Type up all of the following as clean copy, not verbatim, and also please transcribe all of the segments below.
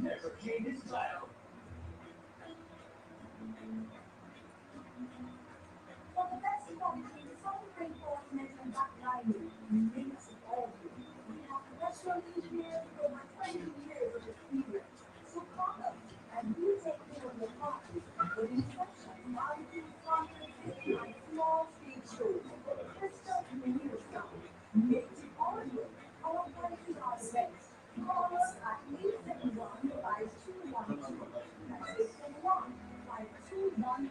never change his style. For the best quality, some reinforcement and backlining makes it all good. We have professional engineers with over 20 years of experience. So call us and we take care of your property with inspection, monitoring, front and small scale shows. Crystal Clear Sound makes it all good. Our prices are the best. Call us at 871-5212. That's 871-5212.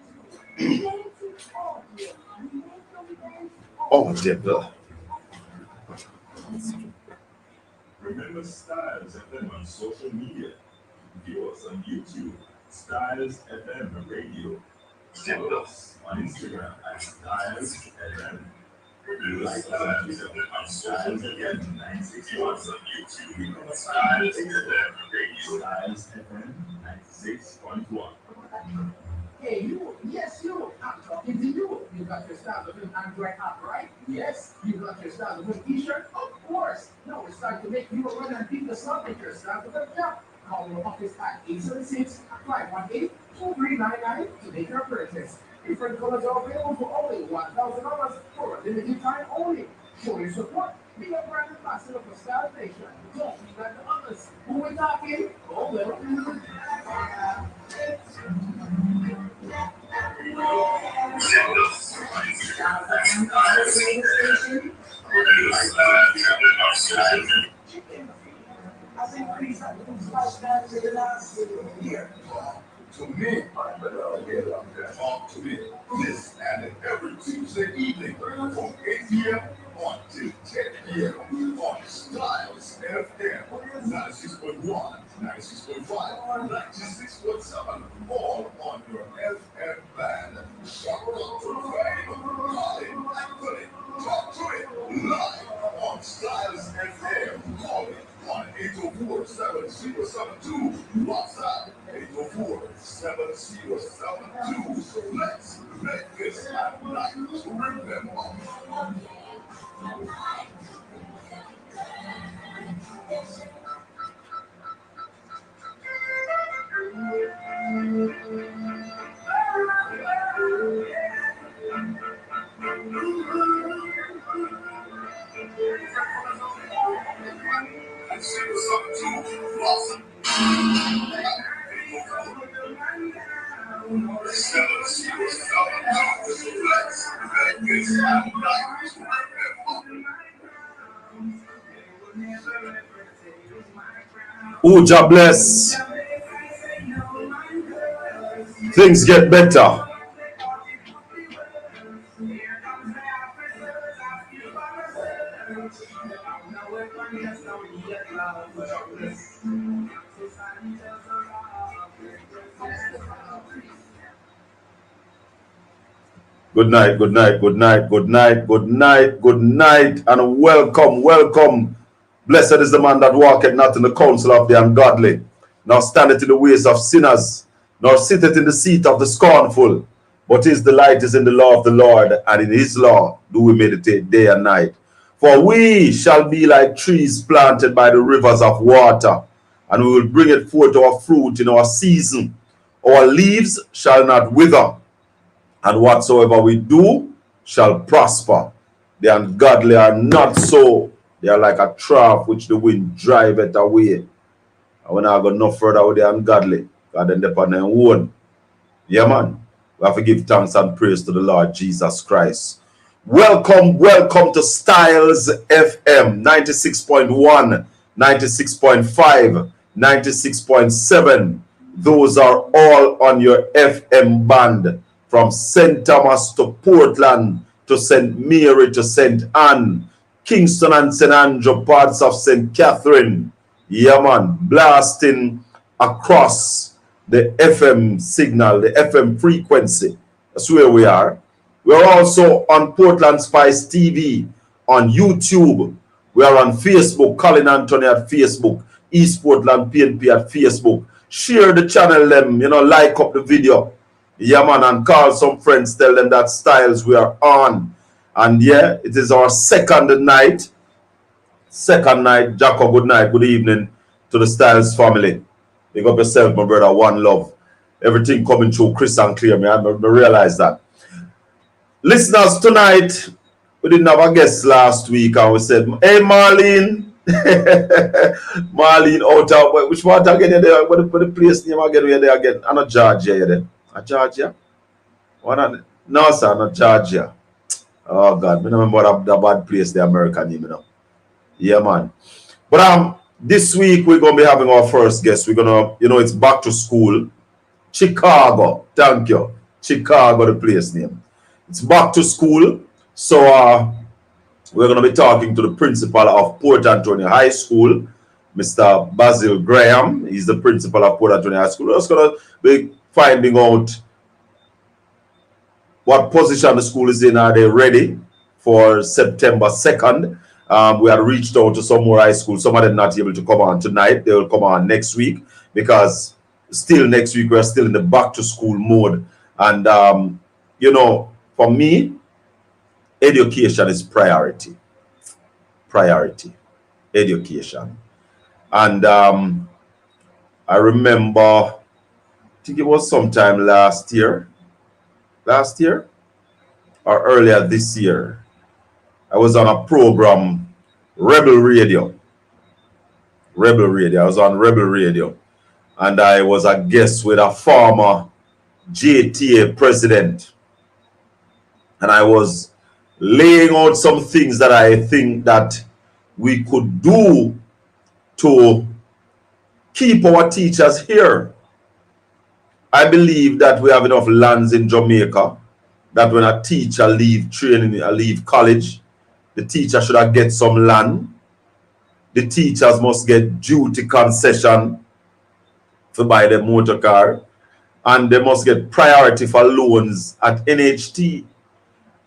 Makes it all good. We make your events all Oh, devil. Remember Styles FM on social media. View us on YouTube, Styles FM Radio. Follow us on Instagram at Styles FM. Like Styles FM on Styles FM 961 on YouTube. Styles FM Radio. Styles FM 96.1. Hey, you. Yes, you. I'm talking to you. You got your Style of Android app, right? Yes. You got your Style of t-shirt? Of course. No, it's time to make you a run and beat the sun with your Style of job. Call your office at 876-518-2399 to make your purchase. Different colors are available for only $1,000 for a limited time only. Show your support. Be a brand ambassador for Style Nation. Don't be like the others. Who we talking? Oh, well. I've increased my food lifestyle in the last year. To me, talk to me. This and every Tuesday evening from 8 p.m. on to 10 p.m. on Styles FM 96.1, 96.5, 96.7, all on your FM band. Shout out to Fame, Colin, Colin, talk to it live on Styles FM. Call it on 804-7072. WhatsApp 804-7072. Let's make this a night to remember. Oh, God bless. Things get better. Good night, good night, good night, good night, good night, good night, and welcome, welcome. Blessed is the man that walketh not in the counsel of the ungodly, nor standeth in the ways of sinners, nor sitteth in the seat of the scornful. But his delight is in the law of the Lord, and in his law do we meditate day and night. For we shall be like trees planted by the rivers of water, and we will bring it forth our fruit in our season. Our leaves shall not wither, and whatsoever we do shall prosper. The ungodly are not so. They are like a trough which the wind driveth away. And we're not going no further with the ungodly. God then upon their own. Yeah, man. We have to give thanks and praise to the Lord Jesus Christ. Welcome, welcome to Styles FM 96.1, 96.5, 96.7. Those are all on your FM band. From St. Thomas to Portland to St. Mary to St. Anne, Kingston and St. Andrew, parts of St. Catherine. Yeah, man, blasting across the FM signal, the FM frequency. That's where we are. We're also on Portland Spice TV, on YouTube. We are on Facebook, Colin Anthony at Facebook, East Portland PNP at Facebook. Share the channel, them, like up the video. Yeah, man, and call some friends, tell them that Styles we are on. And yeah, it is our second night. Jacko, good night, good evening to the Styles family. Big up yourself, my brother. One love. Everything coming through Chris and clear. I realize that. Listeners, tonight, we didn't have a guest last week, and we said, hey, Marlene. Marlene out of, which one again? What the place name again? Where there again? I'm not Georgia. You there? Georgia? No, sir, not Georgia. Oh, God. I remember that bad place, the American name, you know. Yeah, man. But this week, we're going to be having our first guest. We're going to, it's back to school. Chicago. Thank you. Chicago, the place name. It's back to school. So we're going to be talking to the principal of Port Antonio High School, Mr. Basil Graham. He's the principal of Port Antonio High School. We're just going to be finding out what position the school is in. Are they ready for September 2nd? We had reached out to some more high schools. Some of them not able to come on tonight. They will come on next week because still next week we're still in the back to school mode. And, for me, education is priority. Priority. Education. And I remember, I think it was sometime last year or earlier this year, I was on a program, Rebel Radio. I was on Rebel Radio. And I was a guest with a former JTA president. And I was laying out some things that I think that we could do to keep our teachers here. I believe that we have enough lands in Jamaica that when a teacher leave training, leave college, the teacher should get some land. The teachers must get duty concession to buy the motor car. And they must get priority for loans at NHT.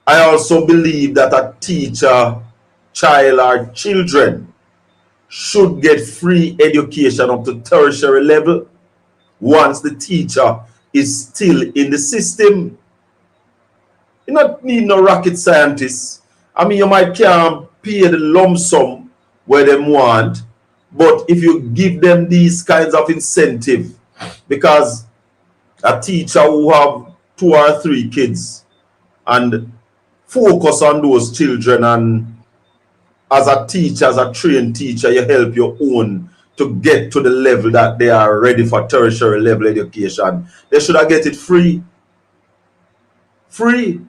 I also believe that a teacher, child or children should get free education up to tertiary level once the teacher is still in the system. You don't need no rocket scientists. I mean, you might can't pay the lump sum where they want, but if you give them these kinds of incentive, because a teacher who have 2 or 3 kids and focus on those children, and as a teacher, as a trained teacher, you help your own to get to the level that they are ready for tertiary level education. They should have get it free. Free.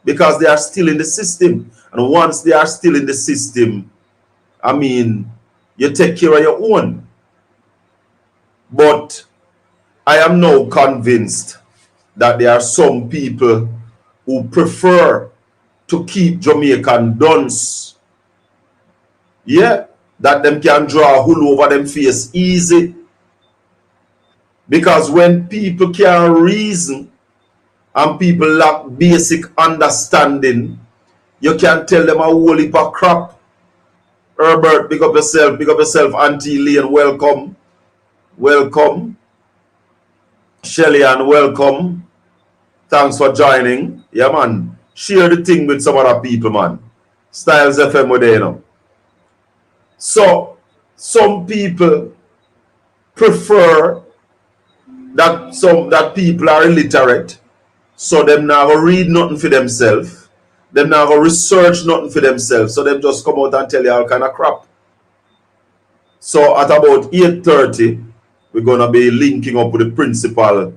Because they are still in the system. And once they are still in the system, I mean, you take care of your own. But I am now convinced that there are some people who prefer to keep Jamaican dunce. Yeah, that them can draw a hole over them face easy. Because when people can't reason and people lack basic understanding, you can tell them a whole heap of crap. Herbert, big up yourself, Auntie Lane, welcome. Welcome. Shelly, and welcome. Thanks for joining. Yeah, man. Share the thing with some other people, man. Styles FM with you. So, some people prefer that people are illiterate, so them now go read nothing for themselves. Them now go research nothing for themselves, so them just come out and tell you all kind of crap. So at about 8:30, we're going to be linking up with the principal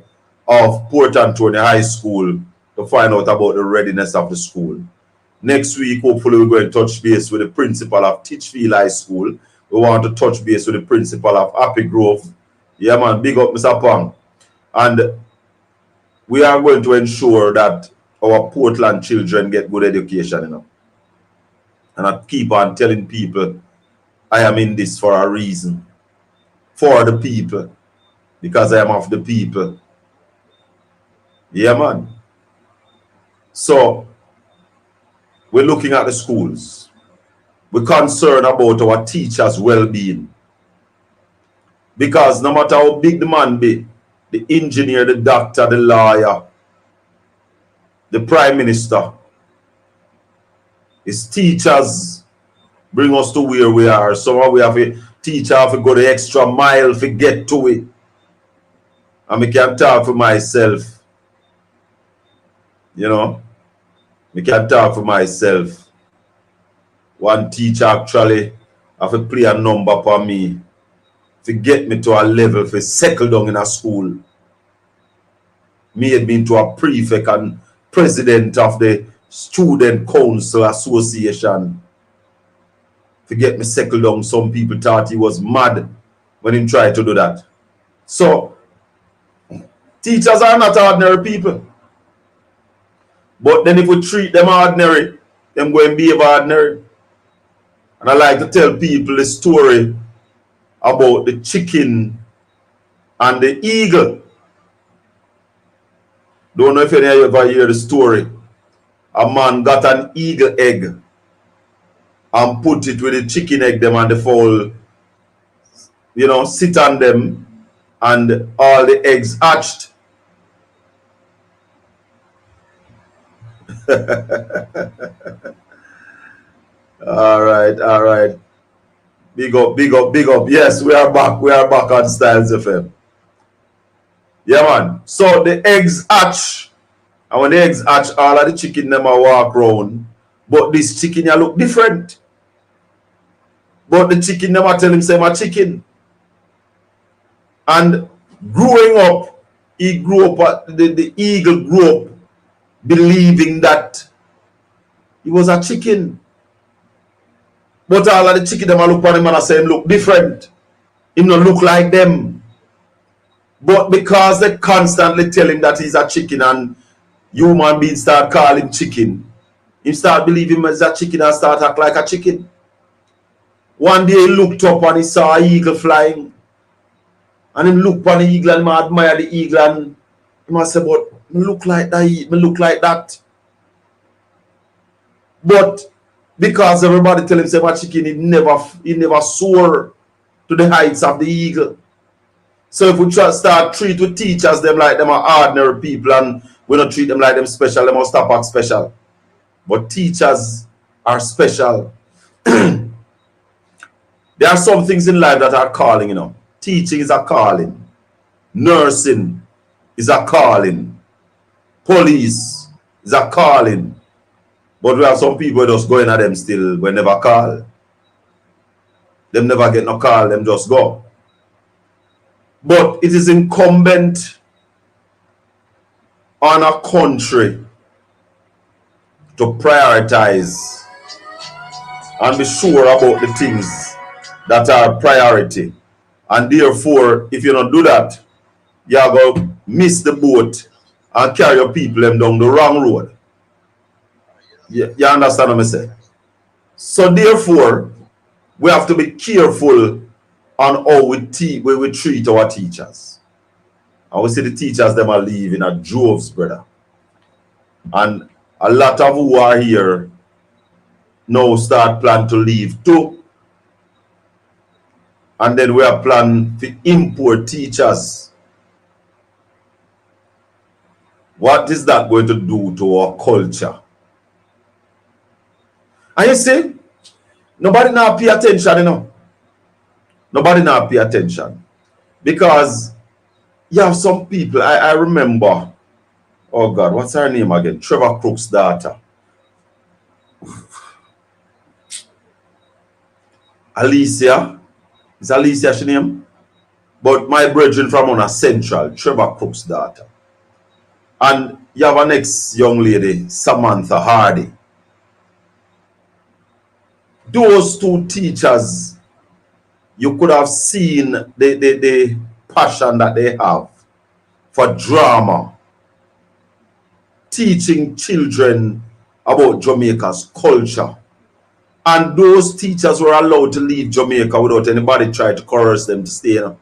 of Port Antonio High School to find out about the readiness of the school. Next week, hopefully, we're going to touch base with the principal of Titchfield High School. We want to touch base with the principal of Happy Grove. Yeah, man, big up Mr. Pang. And we are going to ensure that our Portland children get good education, And I keep on telling people, I am in this for a reason. For the people. Because I am of the people. Yeah, man. So, we're looking at the schools. We're concerned about our teachers' well-being. Because no matter how big the man be, the engineer, the doctor, the lawyer, the prime minister, his teachers bring us to where we are. So we have a teacher have to go the extra mile to get to it. And I can talk for myself. You know, I can talk for myself. One teacher actually have to play a number for me to get me to a level to settle down in a school. Made me into a prefect and president of the Student Council Association. To get me settled down, some people thought he was mad when he tried to do that. So, teachers are not ordinary people. But then if we treat them ordinary, them go and behave ordinary. And I like to tell people the story about the chicken and the eagle. Don't know if any of you ever hear the story. A man got an eagle egg and put it with the chicken egg them and the fowl, you know, sit on them and all the eggs hatched. All right. Big up. Yes, we are back on Styles FM. Yeah, man. So the eggs hatch. And when the eggs hatch, all of the chicken them a walk around. But this chicken ya look different. But the chicken them a tell him say my chicken. And growing up, he grew up, the eagle grew up believing that he was a chicken. But all of the chicken them a look at him and I say him look different. Him not look like them. But because they constantly tell him that he's a chicken and human beings start calling him chicken, he start believing him as a chicken and start act like a chicken. One day he looked up and he saw an eagle flying. And he looked upon the eagle and he admired the eagle and he must say, but me look like that. But because everybody tell him say my chicken, he never soar to the heights of the eagle. So if we start treat with teachers them like them are ordinary people and we don't treat them like them special, they must stop act special. But teachers are special. There are some things in life that are calling, you know. Teaching is a calling. Nursing is a calling. Police is a calling. But we have some people just going at them still, we never call. Them never get no call, them just go. But it is incumbent on a country to prioritize and be sure about the things that are priority. And therefore, if you don't do that, you are going to miss the boat and carry your people them down the wrong road. You understand what I say? So therefore, we have to be careful on how we treat our teachers. And we see the teachers them are leaving at droves, brother. And a lot of who are here now start plan to leave too. And then we are planning to import teachers. What is that going to do to our culture? And you see, nobody now pay attention, you know. Nobody now pay attention. Because you have some people, I remember, oh God, what's her name again? Trevor Crook's daughter. Alicia. Is Alicia she name? But my brethren from on a Central, Trevor Crook's daughter. And you have a next young lady, Samantha Hardy. Those two teachers, you could have seen the passion that they have for drama, teaching children about Jamaica's culture. And those teachers were allowed to leave Jamaica without anybody trying to coerce them to stay. Or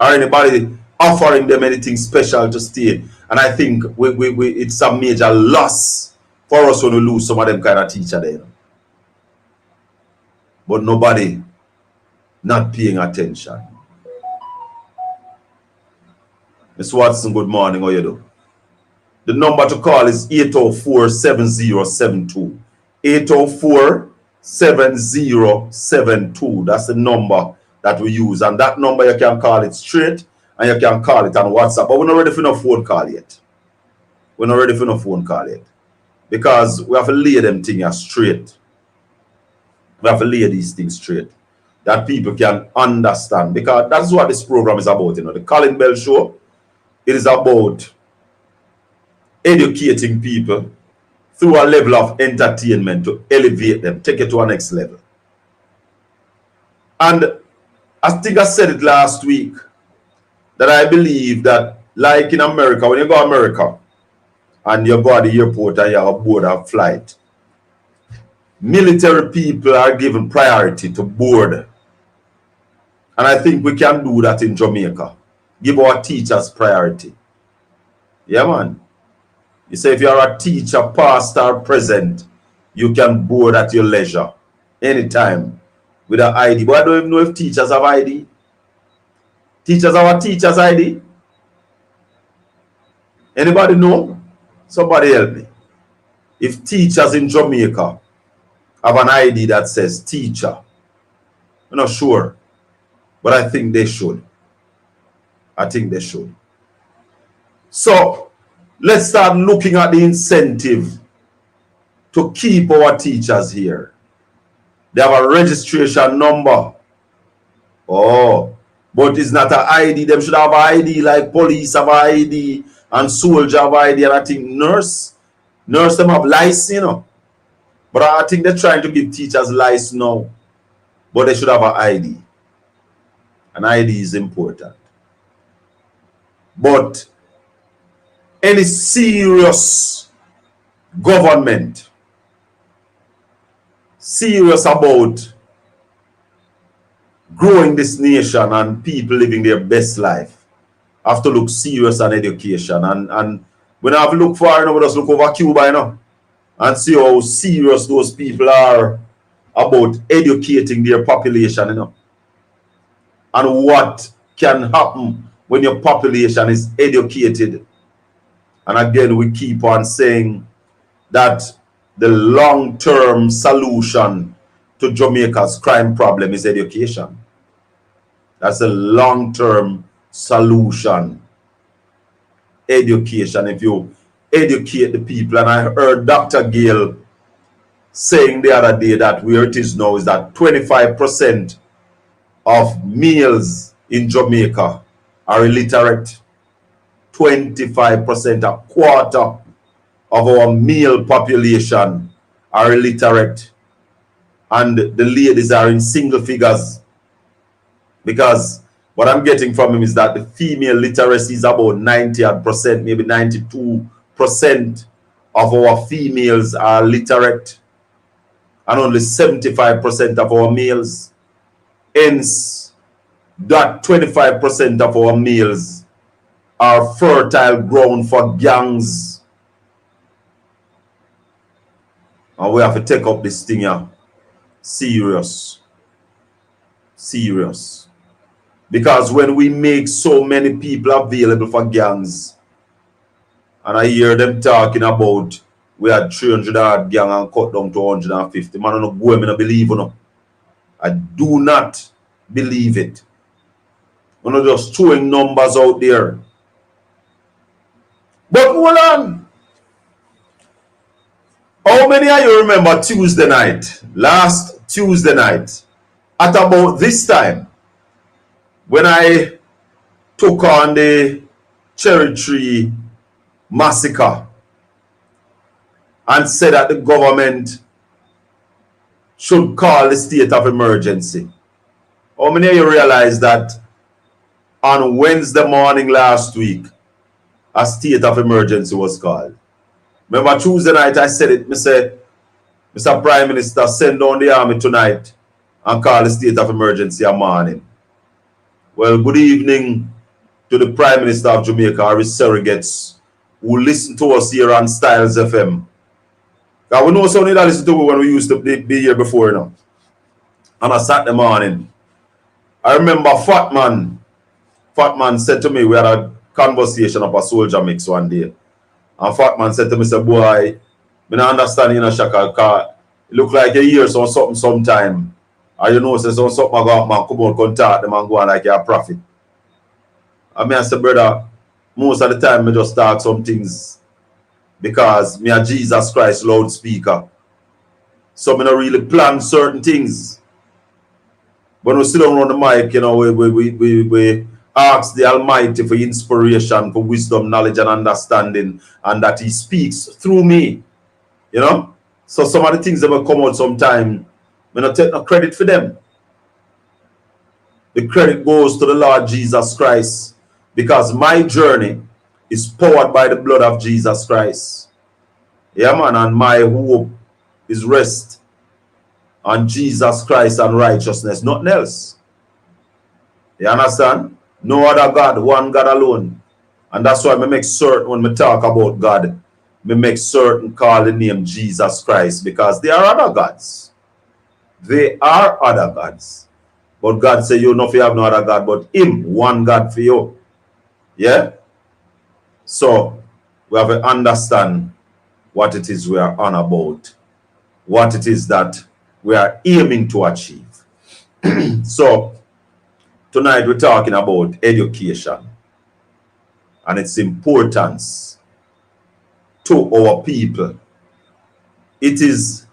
anybody offering them anything special to stay. And I think it's a major loss for us when we lose some of them kind of teacher there. But nobody not paying attention. Ms. Watson, good morning. How you do? The number to call is 804-7072. 804-7072. That's the number that we use. And that number, you can call it straight and you can call it on WhatsApp. But we're not ready for no phone call yet. We're not ready for no phone call yet. Because we have to lay them things straight. We have to lay these things straight. That people can understand. Because that's what this program is about. You know, the Colin Bell Show, it is about educating people through a level of entertainment to elevate them, take it to a next level. And I think I said it last week that I believe that, like in America, when you go to America and you go to the airport and you have board a flight, military people are given priority to board. And I think we can do that in Jamaica. Give our teachers priority. Yeah, man. You say if you're a teacher, pastor, present, you can board at your leisure anytime with an ID. But I don't even know if teachers have ID. Teachers have a teacher's ID. Anybody know? Somebody help me. If teachers in Jamaica have an ID that says teacher, I'm not sure, but I think they should. I think they should. So let's start looking at the incentive to keep our teachers here. They have a registration number. Oh, but it's not an ID. Them should have an ID like police have an ID and soldier have an ID, and I think nurse them have license, you know. But I think they're trying to give teachers license now. But they should have an ID. An ID is important. But any serious government, serious about growing this nation and people living their best life, have to look serious on education. And we don't have to look far, you know, we just look over Cuba, you know, and see how serious those people are about educating their population, you know, and what can happen when your population is educated. And again, we keep on saying that the long-term solution to Jamaica's crime problem is education. That's a long-term solution. Education. If you educate the people, and I heard Dr. Gale saying the other day that where it is now is that 25% of males in Jamaica are illiterate. 25%, a quarter of our male population are illiterate. And the ladies are in single figures. Because what I'm getting from him is that the female literacy is about 90%, maybe 92% of our females are literate. And only 75% of our males. Hence, that 25% of our males are fertile ground for gangs. And we have to take up this thing here. Serious. Serious. Because when we make so many people available for gangs, and I hear them talking about we had 300 odd gang and cut down to 150. Man, I don't go, I don't believe, you know. I do not believe it. I'm not just throwing numbers out there. But hold on. How many of you remember Tuesday night? Last Tuesday night, at about this time, when I took on the Cherry Tree massacre and said that the government should call the state of emergency. How many of you realize that on Wednesday morning last week, a state of emergency was called? Remember Tuesday night I said it, I said, Mr. Prime Minister, send down the army tonight and call the state of emergency a morning. Well, good evening to the Prime Minister of Jamaica, or his surrogates, who listen to us here on Styles FM. Because we know somebody that listen to me when we used to be here before, you know. On a Saturday morning. I remember Fat Man said to me, we had a conversation of a soldier mix one day. And Fat Man said to me, say, boy, I don't understand, you know, Shaka, because it look like a year or something sometime And you know, say so something go up, man, come out, contact them and go on like you're a prophet. I mean, I say, brother, most of the time I just talk some things because me a Jesus Christ loudspeaker. So I don't really plan certain things. When we sit down on the mic, you know, we ask the Almighty for inspiration, for wisdom, knowledge, and understanding, and that He speaks through me. You know? So some of the things that will come out sometime, we don't take no credit for them. The credit goes to the Lord Jesus Christ, because my journey is powered by the blood of Jesus Christ. Yeah, man, and my hope is rest on Jesus Christ and righteousness, nothing else. You understand? No other God, one God alone. And that's why I make certain when we talk about God, we make certain call the name Jesus Christ, because there are other gods. They are other gods. But God say you know if you have no other God but Him, one God for you. Yeah? So we have to understand what it is we are on about, what it is that we are aiming to achieve. So tonight we're talking about education and its importance to our people. It is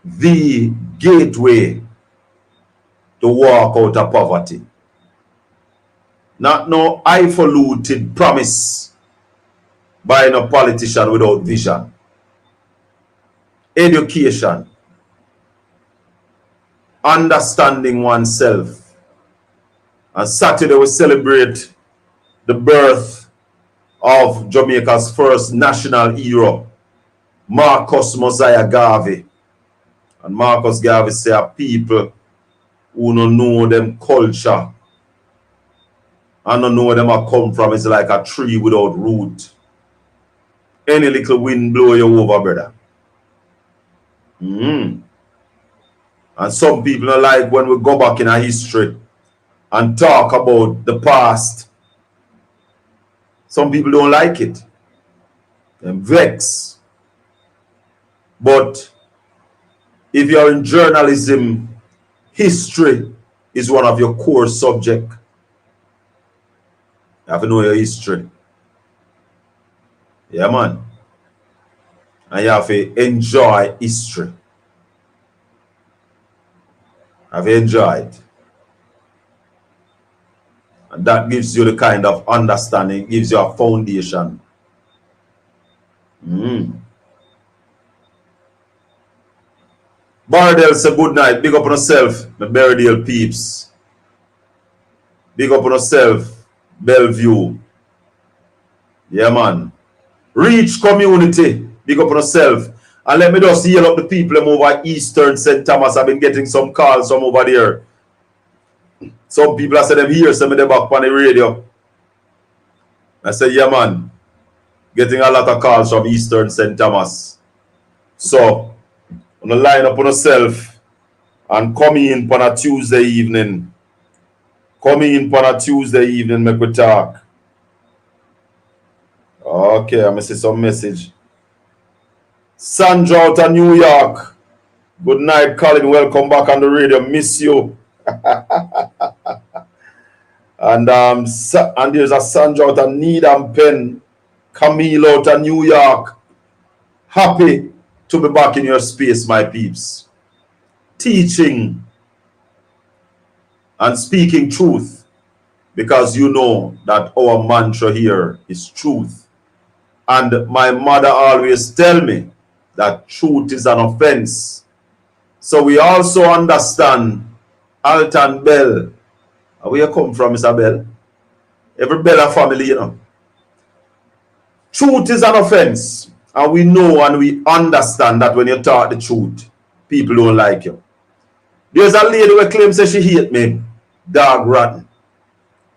the gateway to walk out of poverty. Not no highfalutin promise by no politician without vision. Education, understanding oneself. And Saturday we celebrate the birth of Jamaica's first national hero, Marcus Mosiah Garvey. And Marcus Garvey say a people who don't know them culture and don't know where them a come from is like a tree without root. Any little wind blow you over, brother. And some people don't like when we go back in our history and talk about the past. Some people don't like it. They're vexed. But if you're in journalism, history is one of your core subjects. You have to know your history. Yeah, man. And you have to enjoy history. Have you enjoyed? And that gives you the kind of understanding, gives you a foundation. Bardell say good night. Big up on yourself, my Berrydale peeps. Big up on yourself, Bellevue. Yeah, man. Reach community. Big up on yourself. And let me just heal up the people over Eastern St. Thomas. I've been getting some calls from over there. Some people I said them here, send me them back on the radio. I said, yeah, man. Getting a lot of calls from Eastern St. Thomas. So, on the line up on yourself and come in on a Tuesday evening. Come in on a Tuesday evening, make we talk. Okay, I'm going to see some message. Sandra out of New York. Good night, Colin. Welcome back on the radio. Miss you. And there's a Sandra out of Needham Pen. Camille out of New York. Happy to be back in your space, my peeps. Teaching and speaking truth, because you know that our mantra here is truth. And my mother always tell me that truth is an offense. So we also understand Alton Bell. Where you come from, Mr. Bell? Every Bella family, you know. Truth is an offense. And we know and we understand that when you talk the truth, people don't like you. There's a lady who claims that she hate me, dog rotten.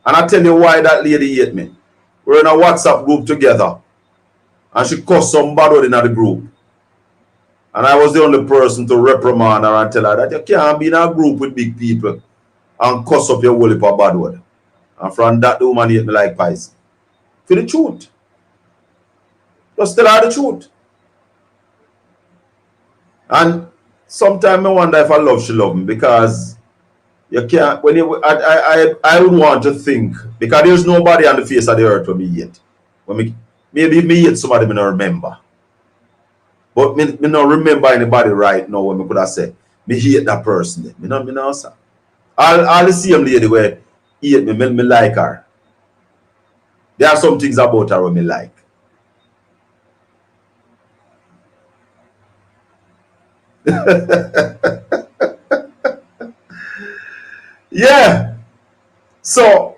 And I tell you why that lady hate me. We're in a WhatsApp group together. And she cussed some bad word in the group. And I was the only person to reprimand her and tell her that you can't be in a group with big people and cuss up your whole heap of bad word. And from that, the woman hate me like pies. For the truth. Just tell her the truth. And sometimes I wonder if I love she love me because you can't when you I would want to think because there's nobody on the face of the earth for me yet. When me maybe me yet somebody me not remember. But me not remember anybody right now when me could have said me hate that person. Me not say. All the same lady where hate me like her. There are some things about her me like. Yeah. So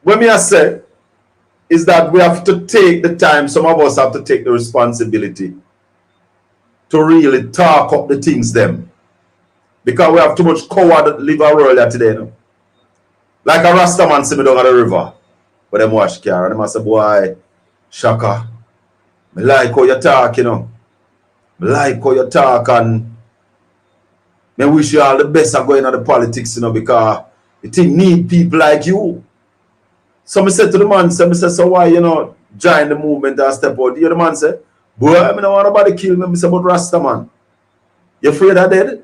when me I say is that we have to take the time, some of us have to take the responsibility to really talk up the things them. Because we have too much coward live our world today. You know? Like a Rasta man see me down at the river. But them watch car and them say, boy, Shaka, me like how you talk, you know. Me like how you talk and me wish you all the best of going on the politics, you know, because the thing need people like you. So me said to the man, so why, you know, join the movement and step out? The man said, boy, I don't want nobody kill me. Me say, but Rasta man, you afraid of dead?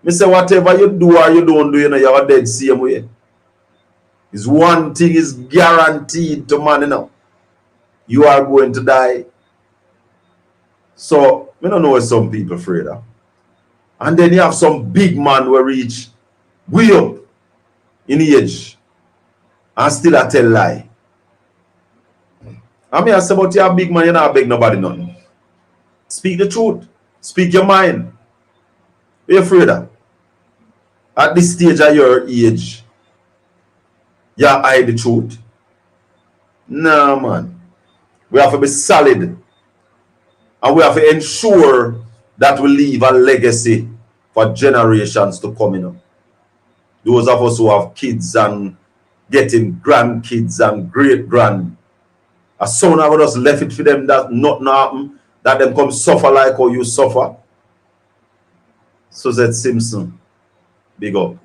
Me say, whatever you do or you don't do, you know, you're dead same way. Is one thing is guaranteed to man, you know. You are going to die. So, we don't know what some people afraid of. And then you have some big man who reach way up in age and still a tell lie. I mean, I say about you a big man, you not beg nobody nothing. Speak the truth. Speak your mind. Be afraid of. At this stage of your age, you hide the truth. No, man. We have to be solid and we have to ensure that we leave a legacy for generations to come. You know. Those of us who have kids and getting grandkids and great grand. As soon as we just left it for them that nothing happen, that them come suffer like how you suffer. Suzette Simpson, big up.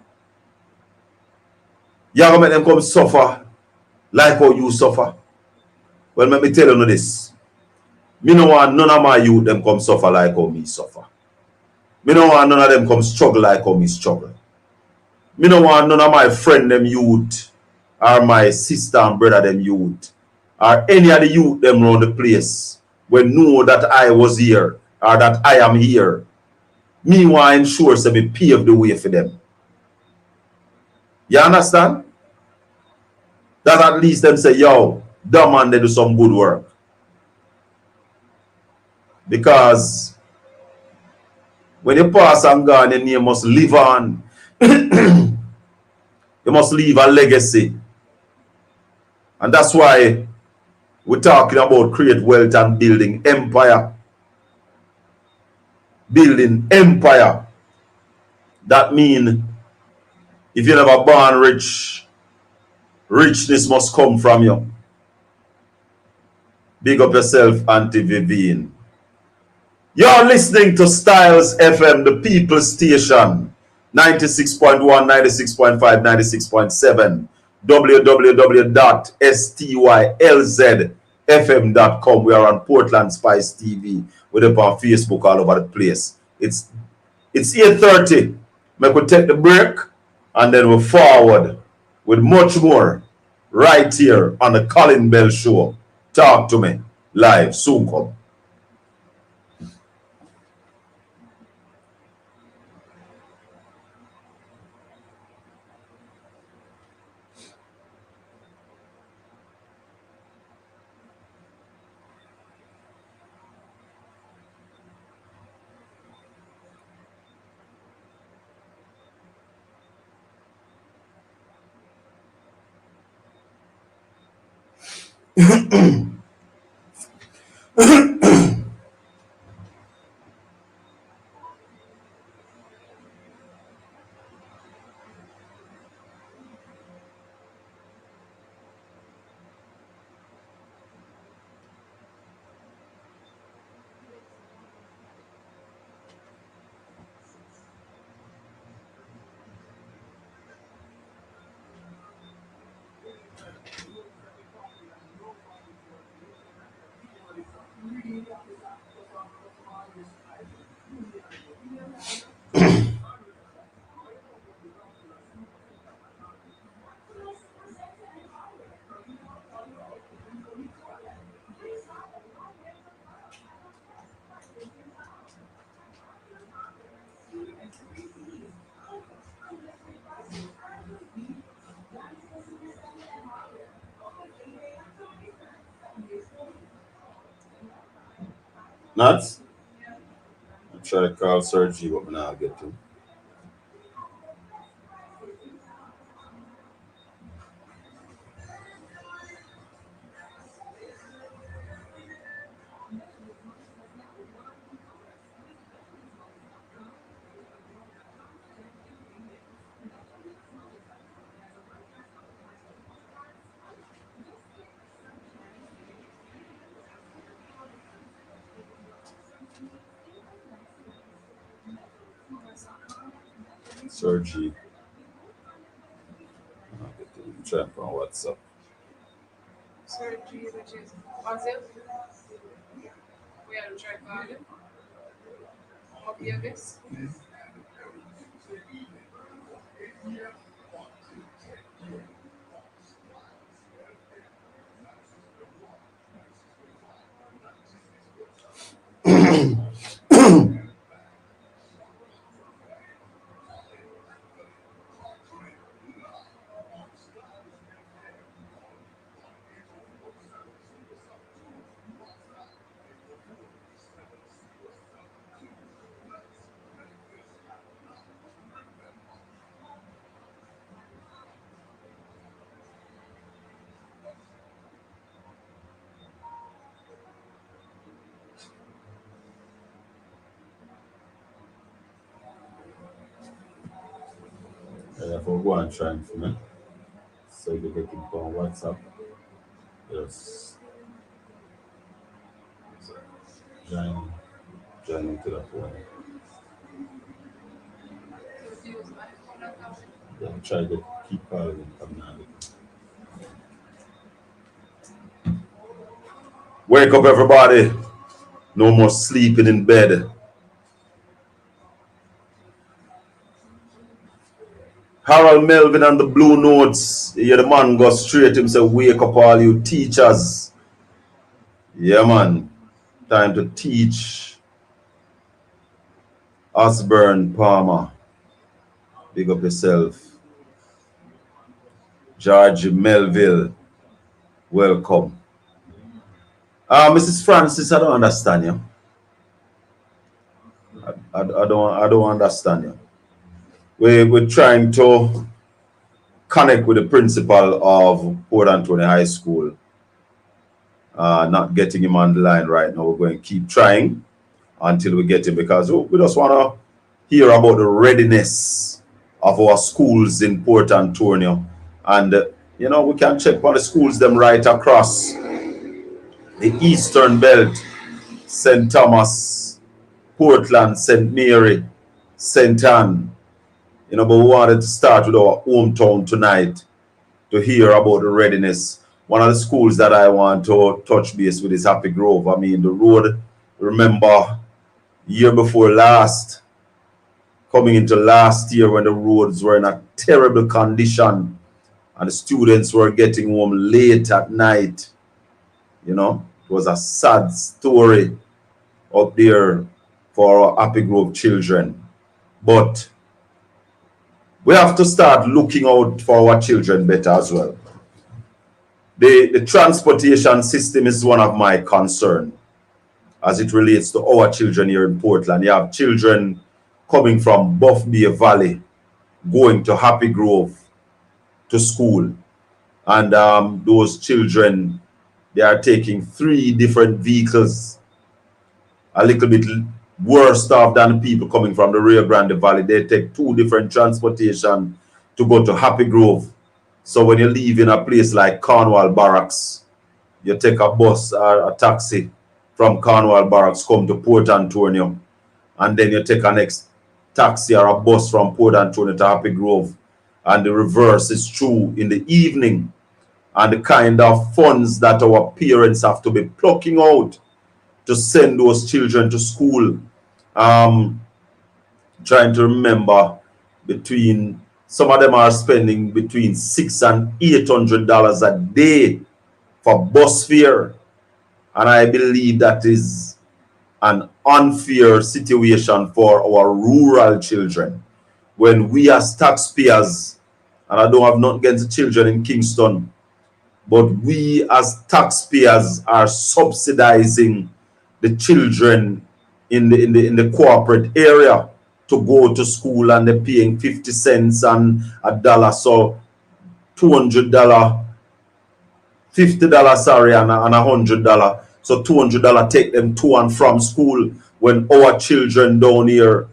You have to make them come suffer like how you suffer. Well, let me tell you this. Me no want none of my youth them come suffer like how me suffer. Me no want none of them come struggle like how me struggle. Me no want none of my friend them youth or my sister and brother them youth or any of the youth them around the place when know that I was here or that I am here. Me want ensure say me pave the way for them. You understand? That at least them say, yo, that man they do some good work. Because when you pass and gone, then you must live on. You must leave a legacy. And that's why we're talking about create wealth and building empire. Building empire. That means if you never born rich, richness must come from you. Big up yourself, Auntie Vivian. You're listening to Styles FM, the People Station. 96.1, 96.5, 96.7. www.stylzfm.com. We are on Portland Spice TV. We're up on Facebook all over the place. It's 8:30. We could take the break and then we're forward with much more right here on the Colin Bell Show. Talk to me live. Soon come. Not? I try to call Sir G, but now I get to. Sir G. I'll get to try and on WhatsApp. Sir G, which is Basil. We are try Colin. Obvious. For go and try for me. So you get it on WhatsApp. Yes. So, join into the phone. Yeah, try to keep calling coming out. Wake up, everybody. No more sleeping in bed. Harold Melvin and the Blue Notes. Yeah, the man go straight himself. Wake up, all you teachers. Yeah, man. Time to teach. Osborne Palmer. Big up yourself. George Melville. Welcome. Mrs. Francis, I don't understand you. I don't understand you. We're trying to connect with the principal of Port Anthony High School. Not getting him on the line right now. We're going to keep trying until we get him because we just want to hear about the readiness of our schools in Port Antonio. And, we can check on the schools them right across the Eastern Belt, St. Thomas, Portland, St. Mary, St. Anne. But we wanted to start with our hometown tonight to hear about the readiness. One of the schools that I want to touch base with is Happy Grove. I mean, the road, remember, year before last, coming into last year when the roads were in a terrible condition and the students were getting home late at night. It was a sad story up there for our Happy Grove children. But we have to start looking out for our children better as well. The transportation system is one of my concerns as it relates to our children here in Portland. You have children coming from Buff Bay Valley going to Happy Grove to school. And those children, they are taking 3 different vehicles, a little bit worse off than people coming from the Rio Grande Valley. They take 2 different transportation to go to Happy Grove. So when you leave in a place like Cornwall Barracks, you take a bus or a taxi from Cornwall Barracks, come to Port Antonio, and then you take a next taxi or a bus from Port Antonio to Happy Grove, and the reverse is true in the evening. And the kind of funds that our parents have to be plucking out to send those children to school. Trying to remember, between some of them are spending between $600 and $800 a day for bus fare, and I believe that is an unfair situation for our rural children. When we as taxpayers, and I don't have nothing against the children in Kingston, but we as taxpayers are subsidizing the children in the corporate area to go to school, and they're paying 50 cents and $1, so $200, $50, sorry, and $100. So $200 take them to and from school, when our children down here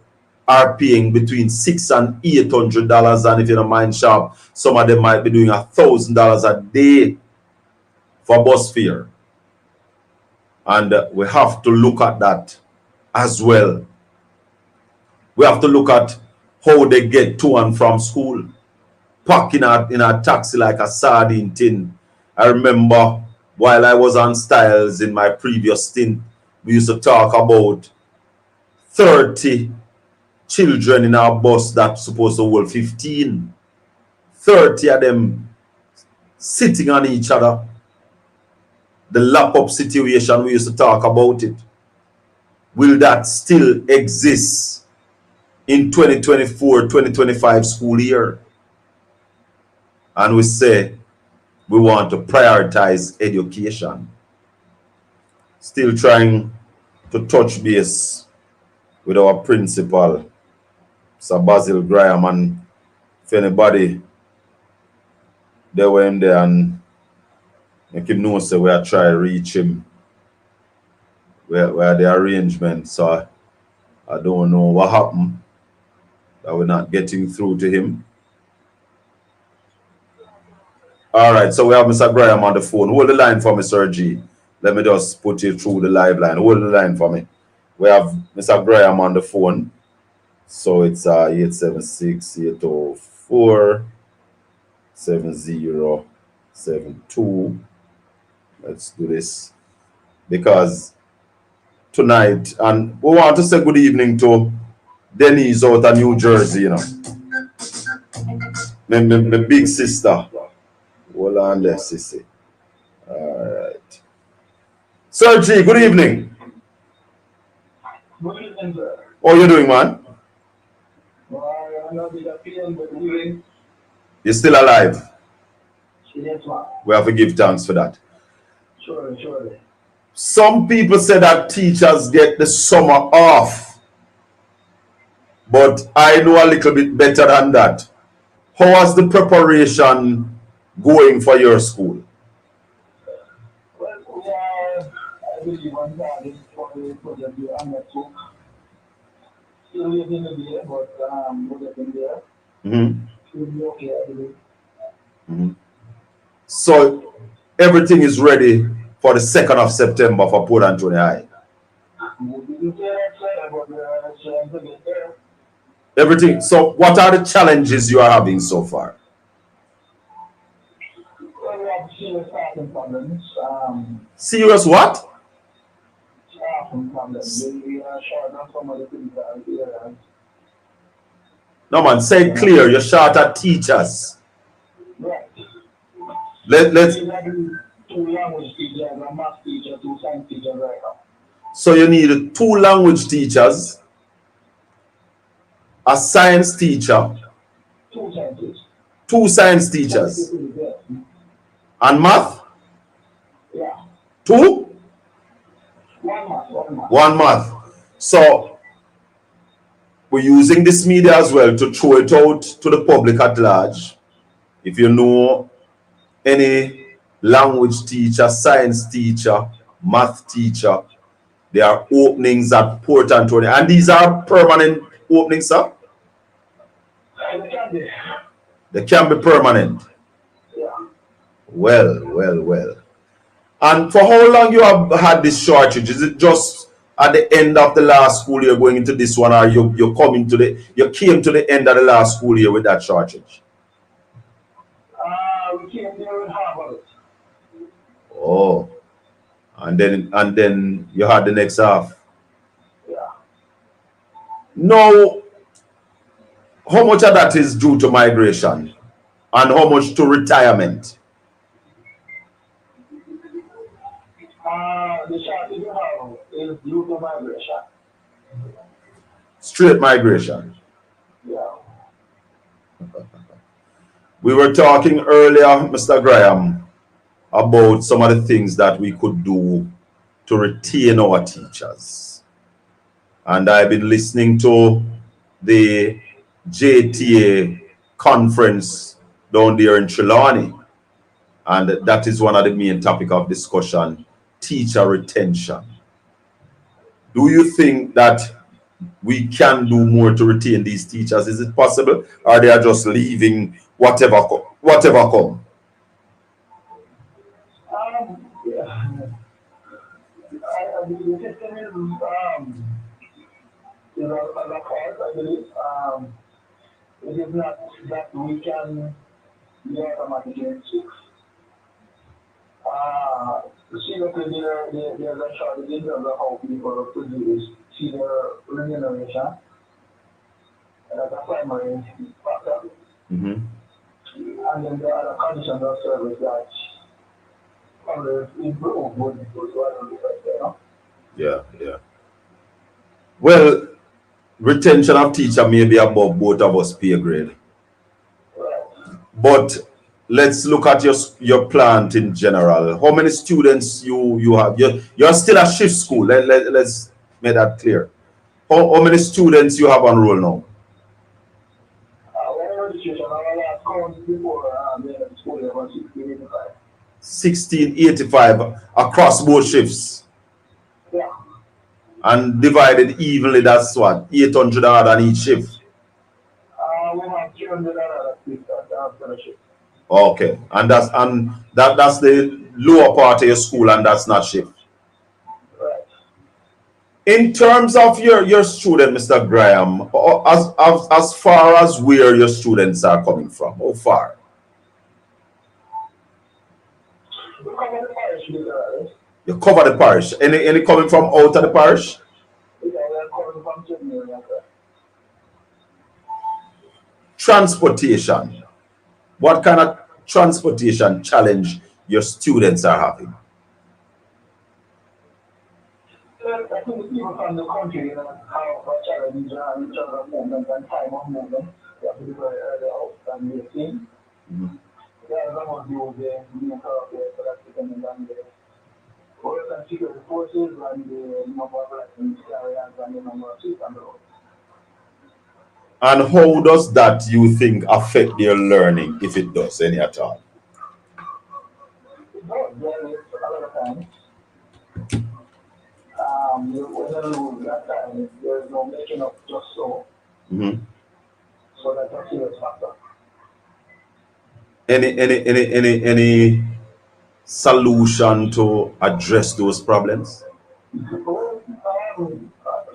are paying between $600 and $800. And if you don't mind sharp, some of them might be doing $1,000 a day for bus fare. And we have to look at that as well. We have to look at how they get to and from school. Parking in a taxi like a sardine tin. I remember while I was on Styles in my previous stint, we used to talk about 30 children in our bus that's supposed to hold 15. 30 of them sitting on each other. The lap-up situation, we used to talk about it. Will that still exist in 2024-2025 school year? And we say we want to prioritize education. Still trying to touch base with our principal, Sir Basil Graham, and if anybody they were in there and make him know, so we are trying to reach him where the arrangement. So I don't know what happened that we're not getting through to him. All right, so we have Mr. Graham on the phone. Hold the line for me, Sir G. Let me just put you through the live line. Hold the line for me. We have Mr. Graham on the phone. So it's 876-804-7072. Let's do this. Because tonight, and we want to say good evening to Denise out of New Jersey, you know. My big sister. Hold on there, sissy. All right. Sir G, good evening. Good evening, sir. How you doing, man? I'm not with a feeling, but willing. You're still alive. Yes, ma'am. We have to give thanks for that. Surely. Some people say that teachers get the summer off, but I know a little bit better than that. How was the preparation going for your school? Well, we are, I believe, on target for the project we are undertook. Still late in the day, but we're getting there. We'll be okay, I believe. So everything is ready for the 2nd of September for Port Anthony High. We'll be there, but we're trying to get there. Everything. So what are the challenges you are having so far? Well, we have serious staffing problems. Serious what? Staffing problems. We are short on some of the critical areas. No, man, say it clear. You're short at teachers. Right. Let's. We have 2 language teachers, a math teacher, 2 science teachers right now. So you need 2 language teachers, a science teacher, 2 science teachers. 2 science teachers, and math. Yeah. 2. 1 math. 1 math. So we're using this media as well to throw it out to the public at large. If you know any language teacher, science teacher, math teacher, there are openings at Port Anthony, and these are permanent openings, sir. They can be permanent. Yeah. Well. And for how long you have had this shortage? Is it just at the end of the last school year going into this one, or you came to the end of the last school year with that shortage? We came there with Harvard. Oh, and then you had the next half. Yeah. Now, how much of that is due to migration, and how much to retirement? The shortage we have is due to migration. Straight migration. Yeah. We were talking earlier, Mr. Graham, about some of the things that we could do to retain our teachers. And I've been listening to the JTA conference down there in Trelawney. And that is one of the main topic of discussion, teacher retention. Do you think that we can do more to retain these teachers? Is it possible? Or they are just leaving whatever come? Yeah. The system is, as a cause, I believe. It is not that we can be automatically fix. Seriously, there's a shortage in terms of how people produce see their remuneration. And that's a primary factor. Mm-hmm. And then the other conditions of service that others improve would go to other people, Yeah. Well, retention of teacher may be above both of us pay grade. Right. But let's look at your plant in general. How many students you have? You're still a shift school. Let's make that clear. How many students you have on roll now? Registration, I count before the school year was 1685. 1685 across both shifts. Yeah. And divided evenly, that's what? 800 on each shift. We have 300 after shift. Okay. And that's the lower part of your school, and that's not shift. Right. In terms of your student, Mr. Graham, as far as where your students are coming from, how far? We cover the parish literally. You cover the parish. Any coming from out of the parish? Yeah, we are covering from Sydney. Transportation. What kind of transportation challenge your students are having? I think people from the country have challenges in terms of movement and time of movement. They have to be very early out and they think. There are some of you there, so that's dependent on the work and security forces and the number of license carriers and the number of seats on the road. And how does that, you think, affect their learning, if it does, any at all? No, there is a lot of times. When you lose that time, there is no making up just so. Mm-hmm. So that's a serious factor. Any solution to address those problems? Well,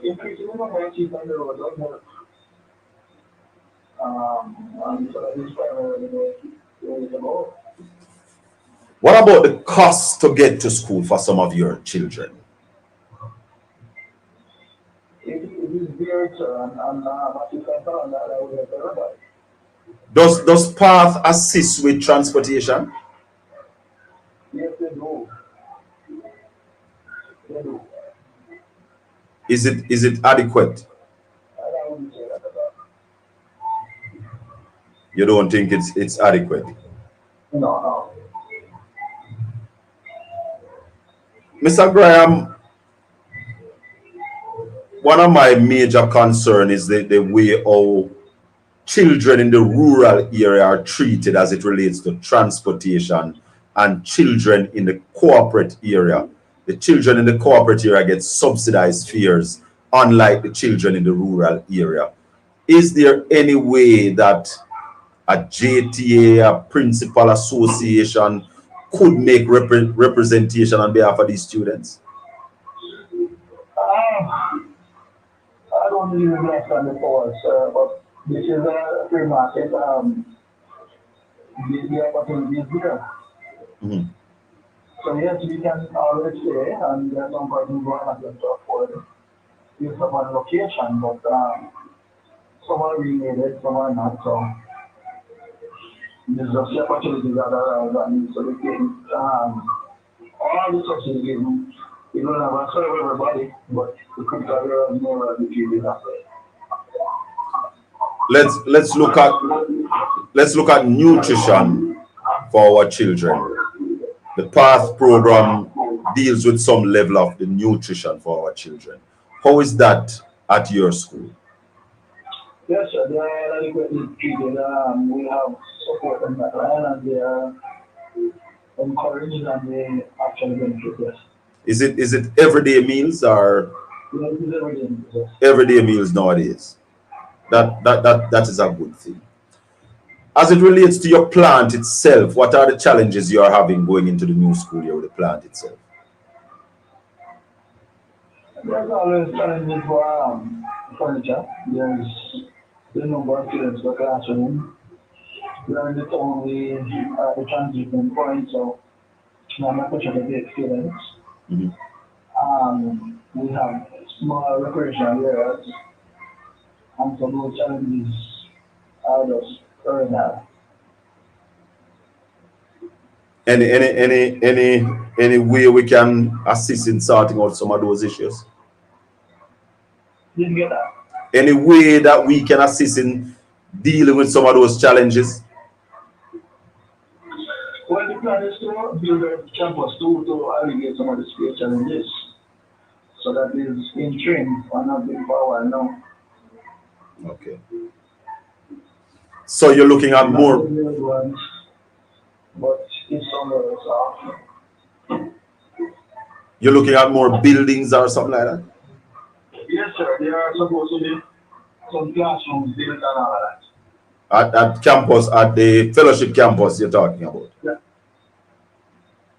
increasing the number of seats on the road does help. So that is primarily the way to go. What about the cost to get to school for some of your children? It is very turn and what you can tell that I would have everybody. Does PATH assist with transportation? Yes, they do. They do. Is it adequate? I wouldn't say that at all. You don't think it's adequate? No. Mr. Graham, one of my major concerns is the way how children in the rural area are treated as it relates to transportation, and children in the corporate area. The children in the corporate area get subsidized fares, unlike the children in the rural area. Is there any way that a JTA, a principal association, could make representation on behalf of these students? I don't really understand the powers, but this is a free market. The opportunity is there. Mm-hmm. So yes, we can always say, and there are some persons who are not going to afford use of one location, but some are related, some are not. So there's just the opportunities that are around, so we can all the subsidies given. You don't have to serve everybody, but the critical area is more the field that way. Let's look at nutrition for our children. The PATH program deals with some level of the nutrition for our children. How is that at your school? Yes, sir, they are adequately treated. We have support on that line and they are encouraged and they actually benefit, yes. Is it everyday meals or Yes, it's everything, yes. everyday meals nowadays? Yeah. That is a good thing. As it relates to your plant itself, what are the challenges you are having going into the new school year with the plant itself? There's always challenges for furniture. There's the number of students per classroom. We are in the town, we are at the transition point, so I'm not much of a big students. Mhm. We have small recreational areas, and so those challenges are just perennial. Any way we can assist in sorting out some of those issues? Didn't get that. Any way that we can assist in dealing with some of those challenges? Well, the plan is to build a campus to alleviate some of the space challenges. So that is in train for not big for a while now. Okay. So you're looking at Not the more real ones, but it's somewhere else. you're looking at more buildings or something like that? Yes, sir. There are supposed to be some classrooms built and all of that. At campus, at the fellowship campus you're talking about. Yeah.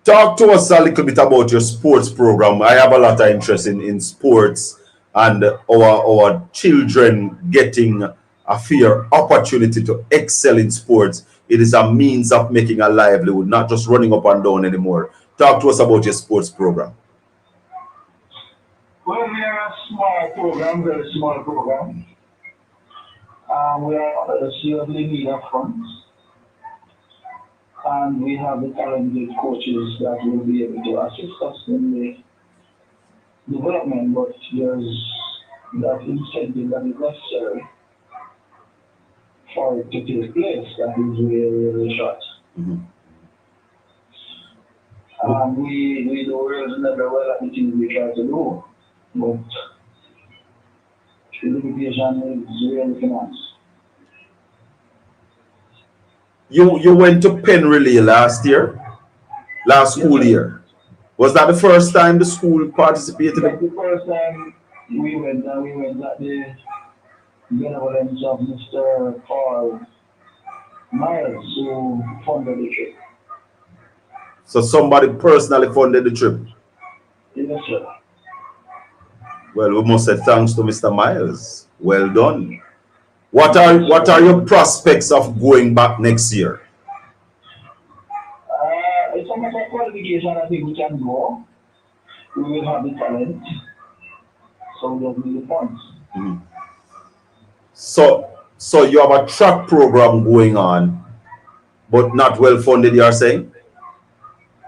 Talk to us a little bit about your sports program. I have a lot of interest in sports and our children getting a fair opportunity to excel in sports. It is a means of making a livelihood, not just running up and down anymore. Talk to us about your sports program. Well, we are a small program, very small program. We are under the CWD media funds, and we have the talented coaches that will be able to assist us in the development, but there's that incentive that is necessary for it to take place that is really, really short. Mhm. We do really never well at the things we try to do, but the limitation is really finance. You went to Penn Relay last Yes, school sir. year. Was that the first time the school participated That's in? the first time we went at the benevolence of Mr. Paul Miles, who funded the trip. So somebody personally funded the trip. Yes, sir. Well, we must say thanks to Mr. Miles. Well done. Yes, What sir. are your prospects of going back next year? It's a matter of qualification. I think we can go. We will have the talent, so we'll need the funds. Mhm. So you have a track program going on, but not well funded, you are saying?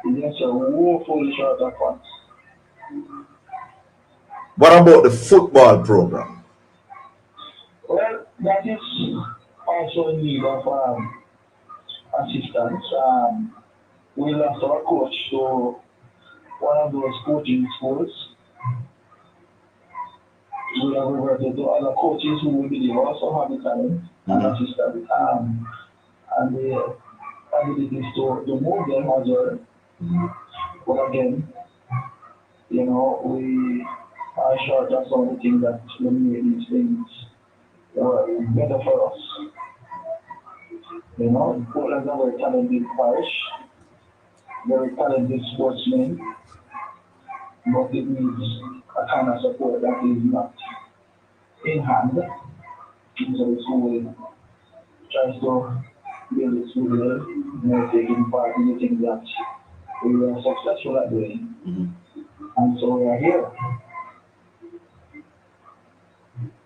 Yes, sir. We will fully short of funds. What about the football program? Well, that is also in need of assistance. We lost our coach to one of those coaching schools. We have reverted to other coaches who we believe also have the talent and Mhm. assistance. And the ability is to move them as well. Mhm. But again, we are short of some of the things that will make these things work better for us. Portland's a very talented parish, very talented sportsmen, but it needs a kind of support that is not in hand. And so the school tries to build its goodwill, taking part in the things that we were successful at doing. Mhm. And so we are here.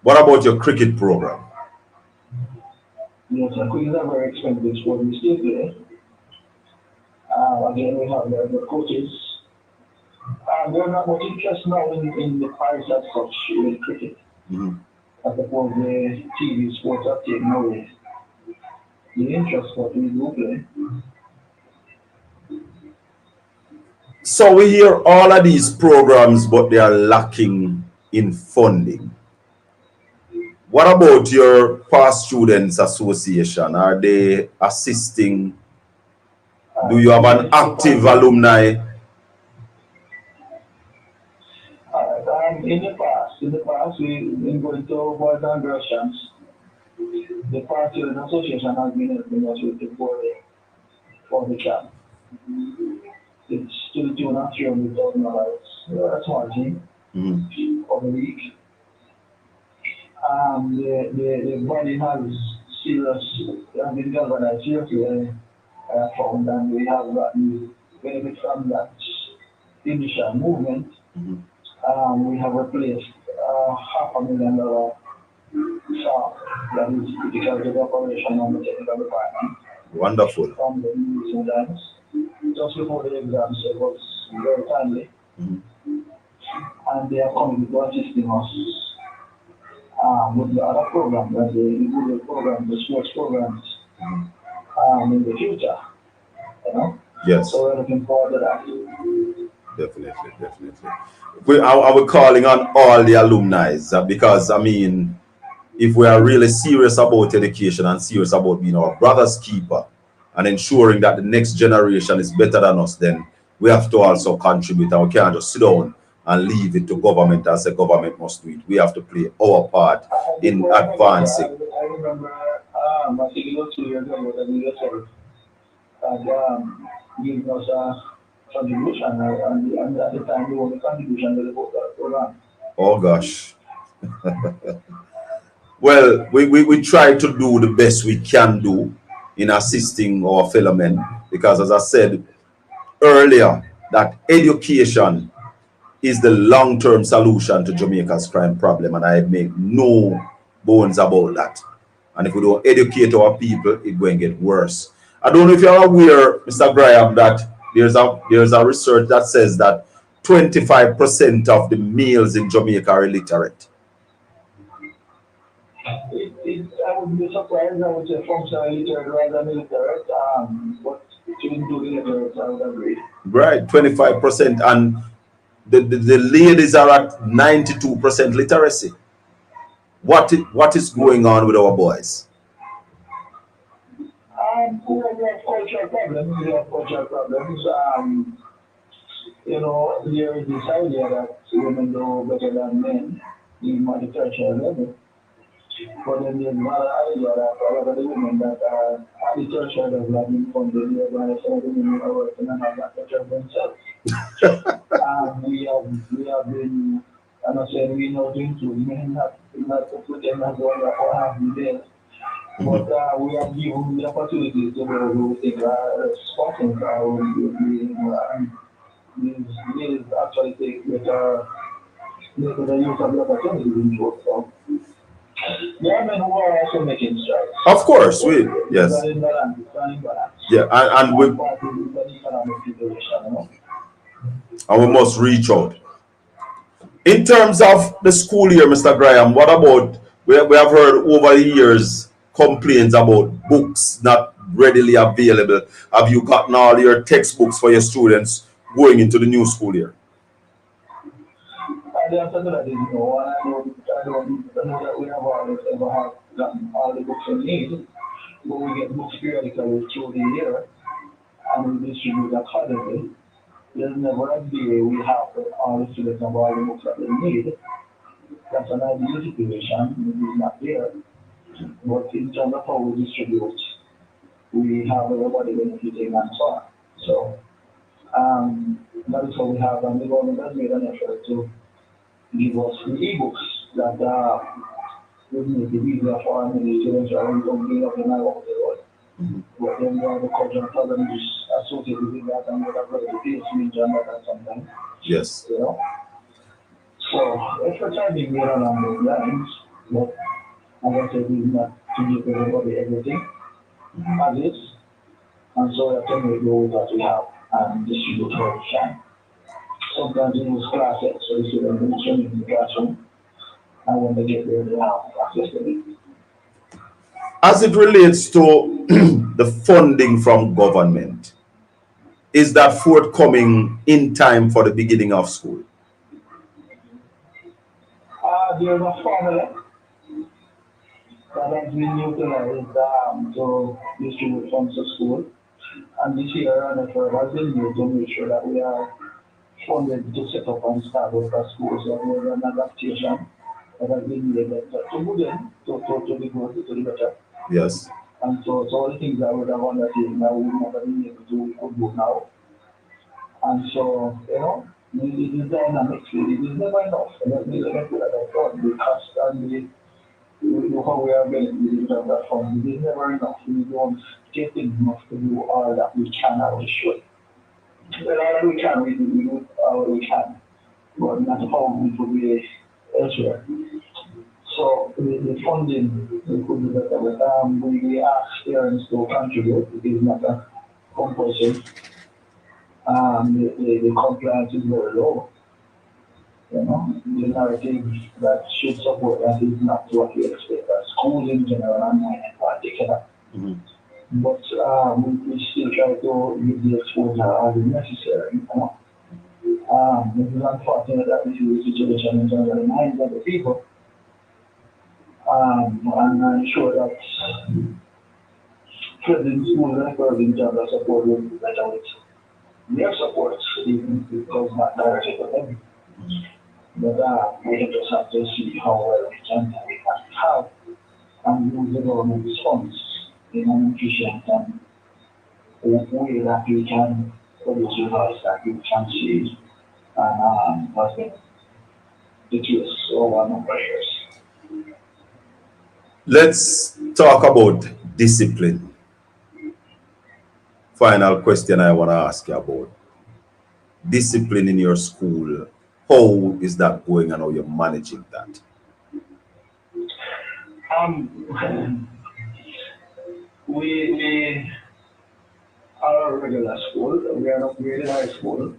What about your cricket program? Yes, quiz is a very expensive sport. We still play. Again, we have the coaches. There's not much interest now in the parish as such with cricket. Mhm. I suppose the TV sports are taken away the interest, but we do play. So we hear all of these programs, but they are lacking in funding. What about your past students association? Are they assisting? Do you have an active alumni? In the past, we've been going to boys and girls camps. The past student association has been helping us with the for the camp. It's to the tune of $300,000. That's one thing for the week. The body has serious, has been galvanized seriously, found, and we have gotten benefit from that initial movement. We have replaced $500,000 staff that is critical to the operation and the technical department. Wonderful. From the students just before the exam, so it was very timely. And they are coming to assisting us with the other programs, and the individual programs, the sports programs in the future. You know? Yes. So we're looking forward to that. Definitely. We're calling on all the alumni because, I mean, if we are really serious about education and serious about being our brother's keeper and ensuring that the next generation is better than us, then we have to also contribute, and we can't just sit down and leave it to government and say government must do it. We have to play our part in advancing. I remember, I think it was 2 years ago that we just giving us a contribution, and at the time, the only contribution was about that program. Oh, gosh. Well, we try to do the best we can do in assisting our fellow men because, as I said earlier, that education is the long-term solution to Jamaica's crime problem, and I make no bones about that. And if we don't educate our people, it's going to get worse. I don't know if you're aware, Mr. Graham, that there's a research that says that 25% of the males in Jamaica are illiterate. I would be surprised. I would say functionally literate rather than illiterate, but to include illiterate, I would agree. Right, 25%, and the ladies are at 92% literacy. What is going on with our boys? We have cultural problems. We have cultural problems. There is this idea that women know better than men in the tertiary level. But then there's another idea that a lot of the women that are at the tertiary level have been funded by some of the women who are working and have that culture themselves. We have been, I'm not saying we know things to men, not to put them as one or have the best. But we have given the opportunity to those who think sporting these actually take better use of the opportunity in both. So there are men who are also making strides. Of course, yes. Yeah, and we must reach out. In terms of the school year, Mr. Graham, what about, we have heard over the years complaints about books not readily available. Have you gotten all your textbooks for your students going into the new school year? The answer to that is no. I don't know that we have always ever have gotten all the books we need, but we get books periodically through the year and we distribute accordingly. There's never a day we have all the students have all the books that they need. That's an ideal situation. It is not there. But in terms of how we distribute, we have everybody benefiting and so on. So that is how we have, and the government has made an effort to give us the e-books that will make it easier for our many students around being up in our world. But then there are the cultural problems associated with that, and we have the PhD and that sometimes. Yes. You know? So efforts are being made along those lines, but as I said, we not to give everybody everything as is, and so we have to make those that we have and distribute how we can. Sometimes we use classes, so the students will train in the classroom, and when they get there, they have access to it. As it relates to the funding from government, is that forthcoming in time for the beginning of school? There's a formula that has been utilized to distribute funds to school. And this year, and effort has been made to make sure that we are funded to set up and start with our schools. So there's an adaptation that has been made to move in, to be good, to be better. Yes. And so all the things that we have undertaken that we would never be able to could do now. And so, it is dynamic, it is never enough. And let me put that up front, the cost and how we are getting the terms that fund, it is never enough. We don't get enough to do all that we can or we should. Well, all that we can, we do all we can, but not how we could be elsewhere. So the funding we could do better with. We ask parents to contribute. It is not a compulsion. The compliance is very low. The narrative that should support that is not what we expect as schools in general and mine in particular. Mm-hmm. But we still try to give the exposure as is necessary. It is unfortunate that this is the situation in terms of the minds of the people. And I'm sure that President schools and in terms of support will be better with their support, even if it does not directly to them. But we just have to see how well we can have and use the government's funds in an efficient and way that we can produce results that we can see and has been the case over a number of years. Let's talk about discipline. Final question I want to ask you about discipline in your school. How is that going and how you're managing that? Um, we are a regular school, we are not really high school,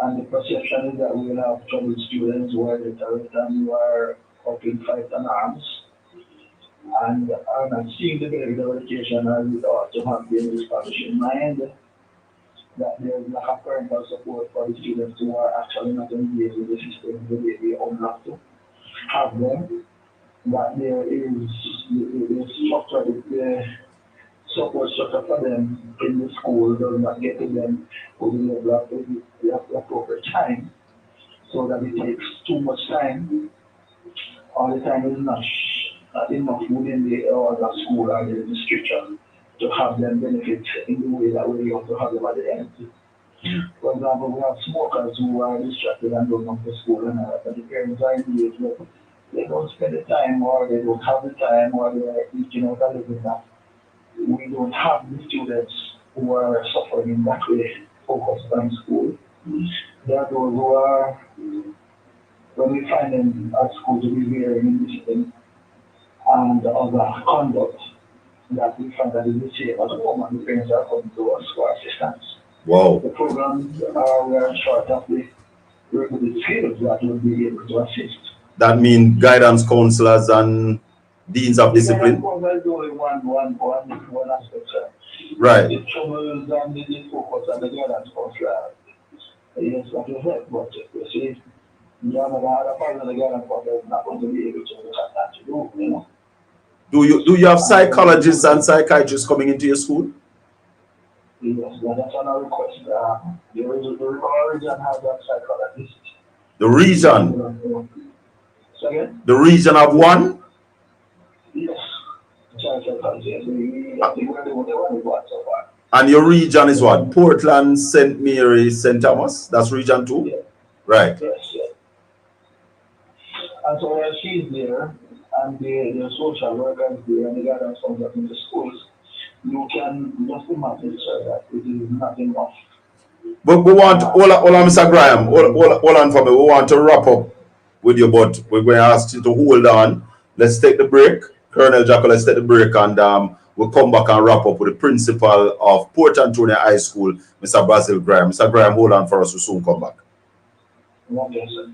and the perception is that we will have troubled students who are literate and who are up in fight and arms and are not seeing the benefit of education as we ought to have been established in mind that there is lack of parental support for the students who are actually not engaged with the system the way we all have to have them, that there is the structure, the support structure for them in the school does not get to them with the level of the appropriate time, so that it takes too much time. All the time is not enough within the hours of school or the structure to have them benefit in the way that we want to have them at the end. For example, we have smokers who are distracted and don't come to school and but the parents are engaged, but they don't spend the time or they don't have the time or they're reaching out a little bit. We don't have the students who are suffering in that way focused on school. There are those who are, when we find them at school to be very indisciplined and other conduct that we find that is the same at home and the parents are coming to us for assistance. Wow. The programs are we are short of the requisite skills that will be able to assist. That means guidance counselors and deans of The guidance discipline? counselor is only one aspect, sir. Right. The troubles and the focus and the guidance counselor, yes, that will help, but you see, the other part of the guidance counselor is not going to be able to look at that to do. Do you have And psychologists and psychiatrists coming into your school? yes, that's another request. The region has that psychologist. The region? Second? The region of one? Yes. Psychologist, yes. I think we're the only one so far. And your region is what? Portland, St. Mary, St. Thomas? That's region 2? Yeah. Right. Yes, yes. And so when she's there, and the social workers there, and the guidance counselors in the schools, you can just imagine, sir, that it is not enough. But we want, hold on, Mr. Graham, hold on for me. We want to wrap up with you, but we're going to ask you to hold on. Let's take the break. Colonel Jacko, let's take the break, and we'll come back and wrap up with the principal of Port Antonio High School, Mr. Basil Graham. Mr. Graham, hold on for us. We'll soon come back. Okay, sir.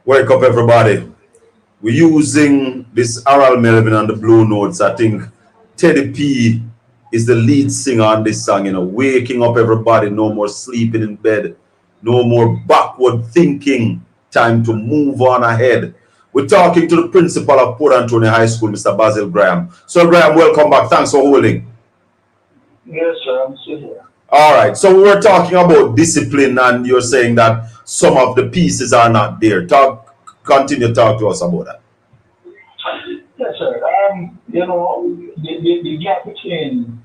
Wake up, everybody. We're using this Aral Melvin and the Blue Notes. I think Teddy P is the lead singer on this song, you know, waking up everybody, no more sleeping in bed, no more backward thinking, time to move on ahead. We're talking to the principal of Port Antonio High School, Mr. Basil Graham. So, Graham, welcome back. Thanks for holding. Yes, sir, I'm still here. All right. So, we were talking about discipline, and you're saying that some of the pieces are not there. Continue to talk to us about that. Yes, sir. You know, the gap between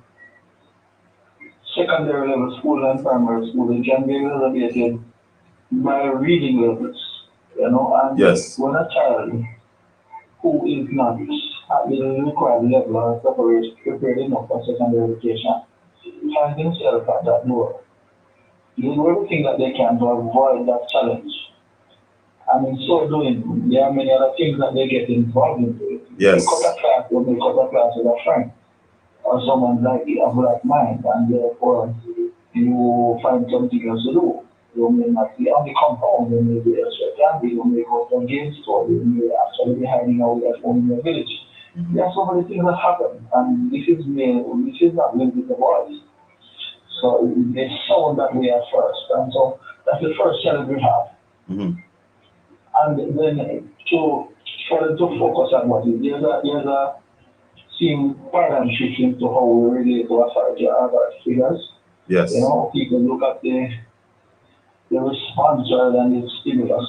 secondary level school and primary school it can be elevated by reading levels. You know, and Yes. when a child who is not at the required level or prepared enough for secondary education finds himself at that door. They do everything that they can to avoid that challenge. And in so doing, there are many other things that they get involved into. Yes. You cut a class when they cut a class with a friend or someone like a black mind, and therefore you find something else to do. You may not be on the compound, you may be elsewhere gambling, you may go to a game store, you may actually be hiding out at home in your village. There are so many things that happen, and this is not limited to boys. So they sound that way at first, and so that's the first challenge we have. Mm-hmm. And then to for them to focus on what is there's a seem paradigm shift into how we relate to authority or other figures. Yes. You know, people look at the response rather than the stimulus.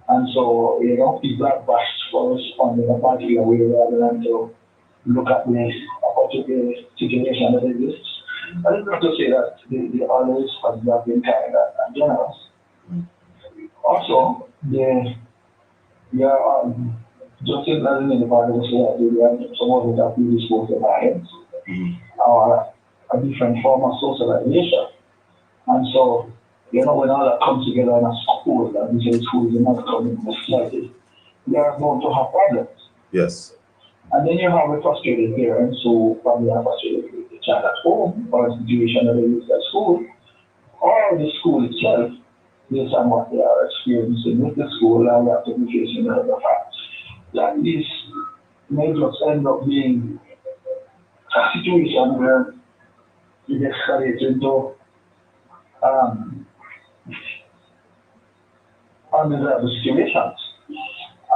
And so, you know, people are bashed for responding in a particular way rather than to look at the particular situation that exists. I think not to say that the other responses have been kind and generous. Also, yeah, just as in the part of the society, we have some of it are really supposed to have or a different form of socialization. And so, you know, when all that comes together in a school, and we say school is not coming in the society, they are going to have problems. Yes. And then you have a frustrated parents who probably are frustrated with the child at home or a situation that they use at school, or the school itself, based on what they are experiencing with the school and the application of the fact that this may just end up being a situation where it escalates into um, undesirable situations.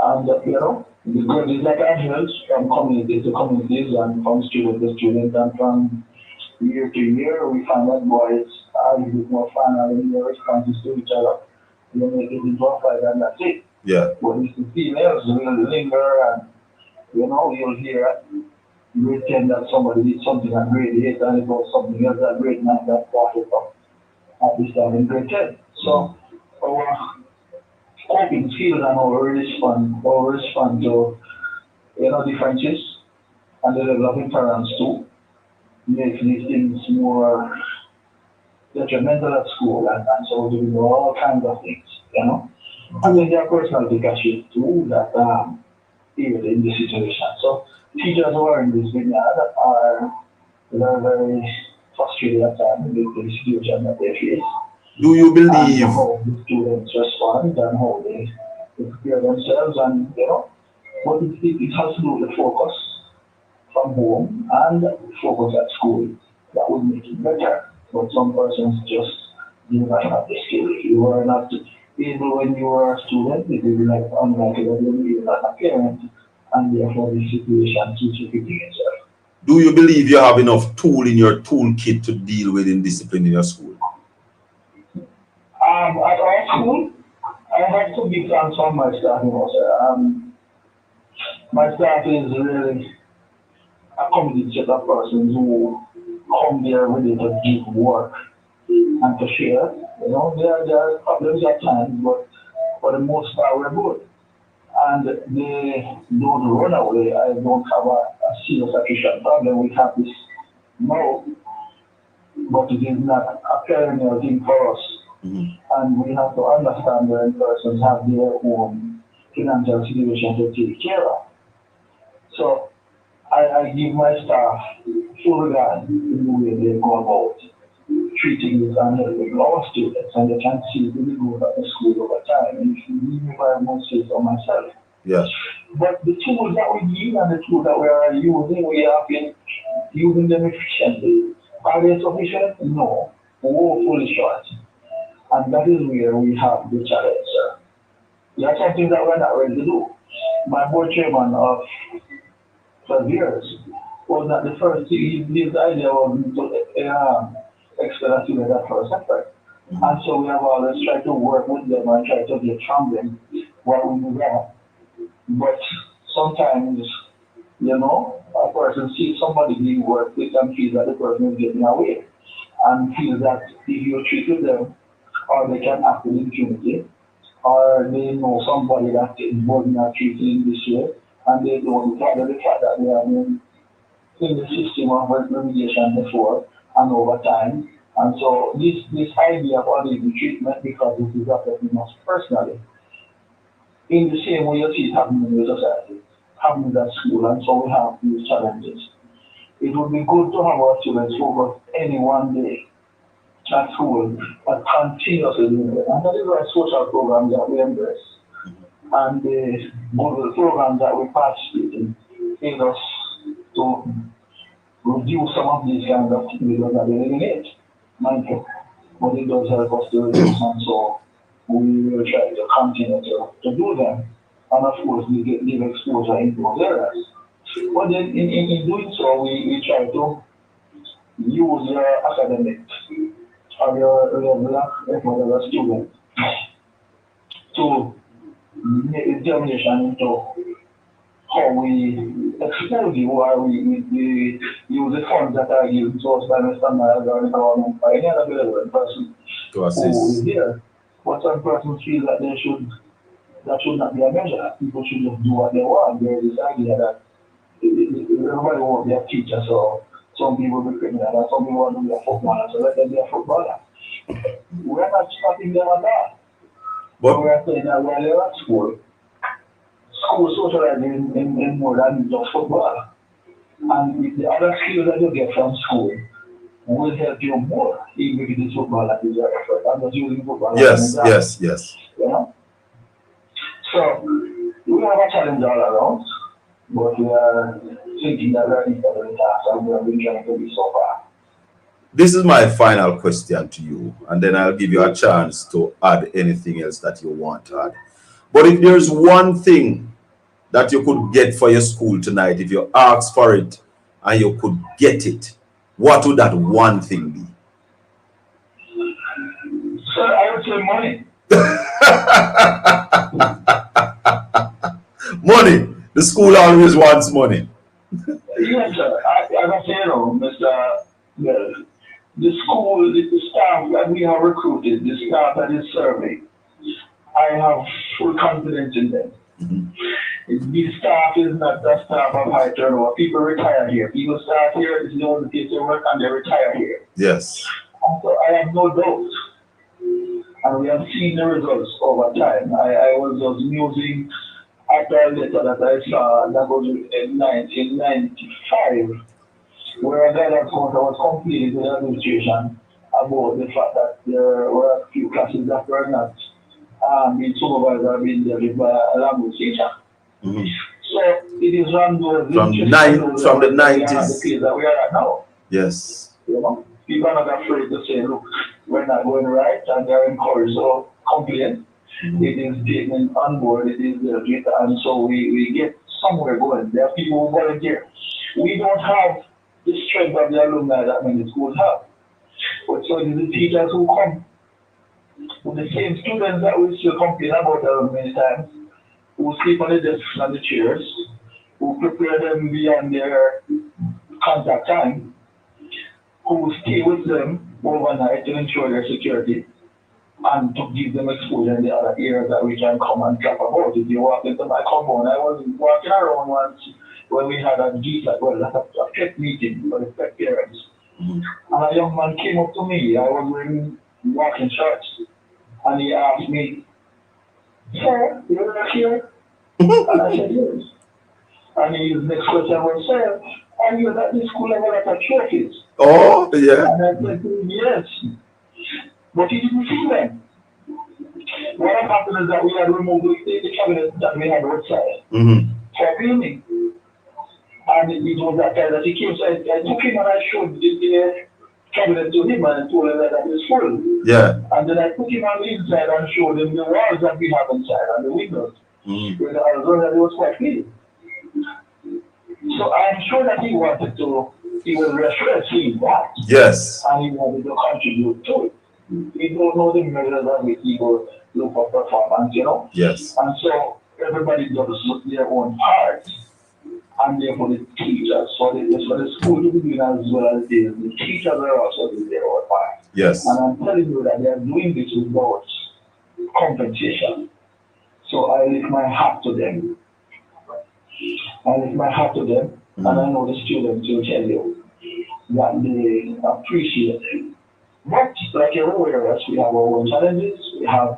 And you know, the good is like angels from community to communities and from student to student and from year to year we find that boys are a bit more fun and their responses to each other. They make it into a fight and that's it. Yeah. But if the females will linger and you know, you'll hear grade 10 that somebody did something at grade 8 and it was something else at grade 9 that brought it up at this time in grade 10. So our coping skills and our respond to you know differences and the level of intolerance too may makes these things more detrimental at school, and so we do all kinds of things, you know. And then there are personality clashes too that even in this situation. So teachers who are in this vineyard are they're very frustrated at times with the situation that they face Do you and believe how the students respond and how they prepare themselves and you know but it has to do with focus from home and focus at school that would make it better. But some persons just do not have the skill. If you were not able when you were a student, it would be like unlikely that you were not a parent and therefore the situation keeps repeating itself. do you believe you have enough tool in your toolkit to deal with indiscipline in your school? At our school, I have to be thanks on my staff, you know, sir. My staff is really a committed set of persons who come there ready to give work and to share. You know, there are problems at times, but for the most part, we're good. And they don't run away. I don't have a serious attrition problem. We have this now, but it is not a perennial thing for us. Mhm. And we have to understand when persons have their own financial situation to take care of. So I give my staff full regard in the way they go about treating this and helping our students, and they can see the growth of the school over time. And if you leave me by my say for myself. Yeah. But the tools that we use and the tools that we are using, we have been using them efficiently. Are they sufficient? No. Woefully short. And that is where we have the challenge, sir. There are some things that we're not ready to do. My board chairman of 12 years was not the first. His idea was to expel a student at first effort. And so we have always tried to work with them and try to get from them what we do wrong. But sometimes, you know, a person sees somebody being worked with and feels that the person is getting away and feels that if you treat with them, or they can act with impunity, or they know somebody that is more than treating this way, and they don't follow the fact that they are in the system of remediation before and over time. And so this idea of unequal treatment because it is affecting us personally. In the same way you see it happening in the society, happening at school, and so we have these challenges. It would be good to have our students focus any one day at school, but continuously doing it. And that is why social programs that we embrace and the good programs that we participate in aid us to reduce some of these kinds of things because they eliminate, mind you. But it does help us to reduce, and so we will try to continue to do them. And of course, we give exposure in those areas. But then in doing so, we try to use your academics or your regular effort as a student to make a determination into how we expel you or we use the funds that are given to us by Mr. Miles or the government or any other relevant person To who is assist. there. But some persons feel that that should not be a measure. People should just do what they want. There is this idea that everybody wants to be a teacher, so some people be criminal and some people want to be a footballer, so let them be a footballer. We're not stopping them at all. But But we're saying that while they're at school, school socializing in more than just football. And the other skills that you get from school will help you more, even if it is football that is your effort. I'm just using football as an yes, example. yes, yes. You know? So we have a challenge all around, but we are thinking that we are equal to the task and we have been trying to be so far. This is my final question to you, and then I'll give you a chance to add anything else that you want to add. But if there's one thing that you could get for your school tonight, if you ask for it and you could get it, what would that one thing be? So I would say money. Money. The school always wants money. Yes, sir. As I say, you know, Mr. Well, the school, the staff that we have recruited, the staff that is serving, I have full confidence in them. Mhm. This staff is not the staff of high turnover. People retire here. People start here, this is the only place they work, and they retire here. Yes. And so I have no doubt, and we have seen the results over time. I was just musing after a letter that I saw that was in 1995, where a guidance counselor was complaining to the administration about the fact that there were a few classes that were not being supervised or being delivered by a language teacher. Mhm. So it is one of those From the we are at the 90s. place that we are at now. Yes. You know, people are not afraid to say, look, we're not going right, and they're encouraged to complain. It is taken on board, it is legit, and so we get somewhere going. There are people who volunteer. We don't have the strength of the alumni that many schools have. But so it is the teachers who come with the same students that we still complain about many times, who sleep on the desks and the chairs, who prepare them beyond their contact time, who stay with them overnight to ensure their security and to give them exposure in the other areas that we can come and talk about. If you walk into my compound, I was walking around once when we had a GSAT, well, a pet meeting for the pet parents. Mhm. And a young man came up to me, I was wearing walking shorts, and he asked me, sir, you work here? And I said, yes. And his next question was, sir, are you at the school level at trophies? Oh, yeah. And I said, yes. But he didn't see them. What had happened is that we had removed the cabinet that we had outside Mm-hmm. for cleaning. And it was that time that he came, so I took him and I showed the cabinet to him and told him that that is full. Yeah. And then I took him on the inside and showed him the walls that we have inside and the windows. Mm-hmm. Where the horizon was quite clean. So I'm sure that he was reassured seeing that. Yes. And he wanted to contribute to it. He don't know the measures of it, he will look for performance, you know? Yes. And so everybody does their own part. And therefore the teachers, for the school to be doing as well as the teachers are also doing their own part. Yes. And I'm telling you that they are doing this without compensation. So I lift my hat to them. I lift my hat to them, and I know the students will tell you that they appreciate it. But like everywhere else, we have our own challenges, we have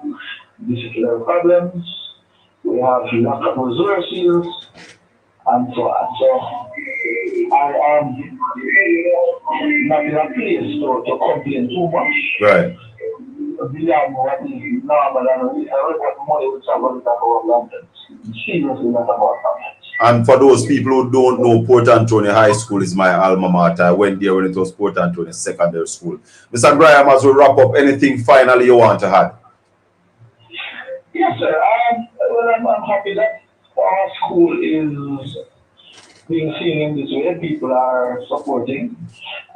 disciplinary problems, we have lack of resources, and so on. So I am not in a place to complain too much. Right. Beyond what is normal, and we heard what money would travel with our abundance. Seriously, not about abundance. And for those people who don't know, Port Anthony High School is my alma mater. I went there when it was Port Anthony Secondary School. Mr. Graham, as we wrap up, anything finally you want to add? Yes, sir. Well, I'm happy that our school is being seen in this way. People are supporting.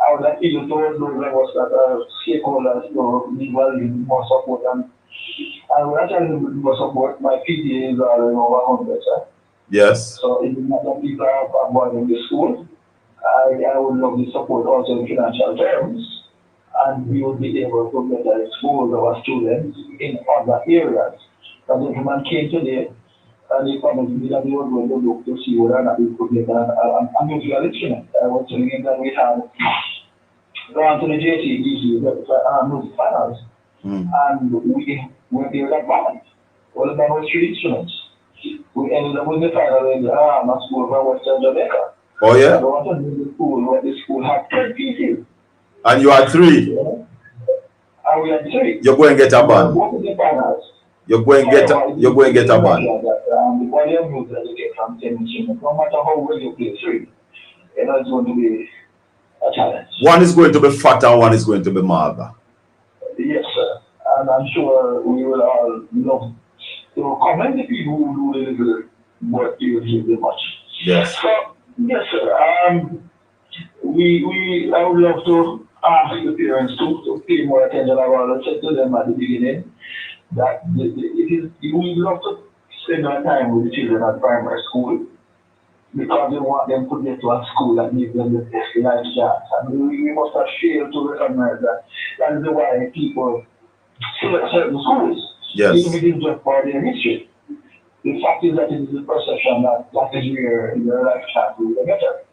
I would appeal to those of us that are stakeholders to be valuing more support. And I would actually need more support. My PTAs are over 100, sir. Yes. So it is not that people are avoiding the school. I would love the support also in financial terms. And we will be able to better expose our students in other areas. The gentleman came today and he promised me that he was going to look to see whether or not we could get a musical instrument. I was telling him that we had gone to the JCDC, music finals, and we were there with a band. All the band was 3 instruments. We ended up with the final in a school from Western Jamaica. Oh, yeah? I wanted to do the school where the school had 10 pieces. And you had 3? Yeah. And we had 3. You're going to get a band. Both of the finals. You're going to get a band. The volume music that you get from 10 instruments, no matter how well you play 3, it's going to be a challenge. One is going to be fat and one is going to be mager. Yes, sir. And I'm sure we will all love to commend the people who do a little work you give them much. Yes. So, yes, sir. I would love to ask the parents to pay more attention. I want to said to them at the beginning that we would love to spend our time with the children at primary school because we want them to get to a school that gives them the best life chance. And we must have failed to recognize that. That is why people select certain schools. Yes. Even if it's just for their history. The fact is that it is the perception that that is where your life chance will get better.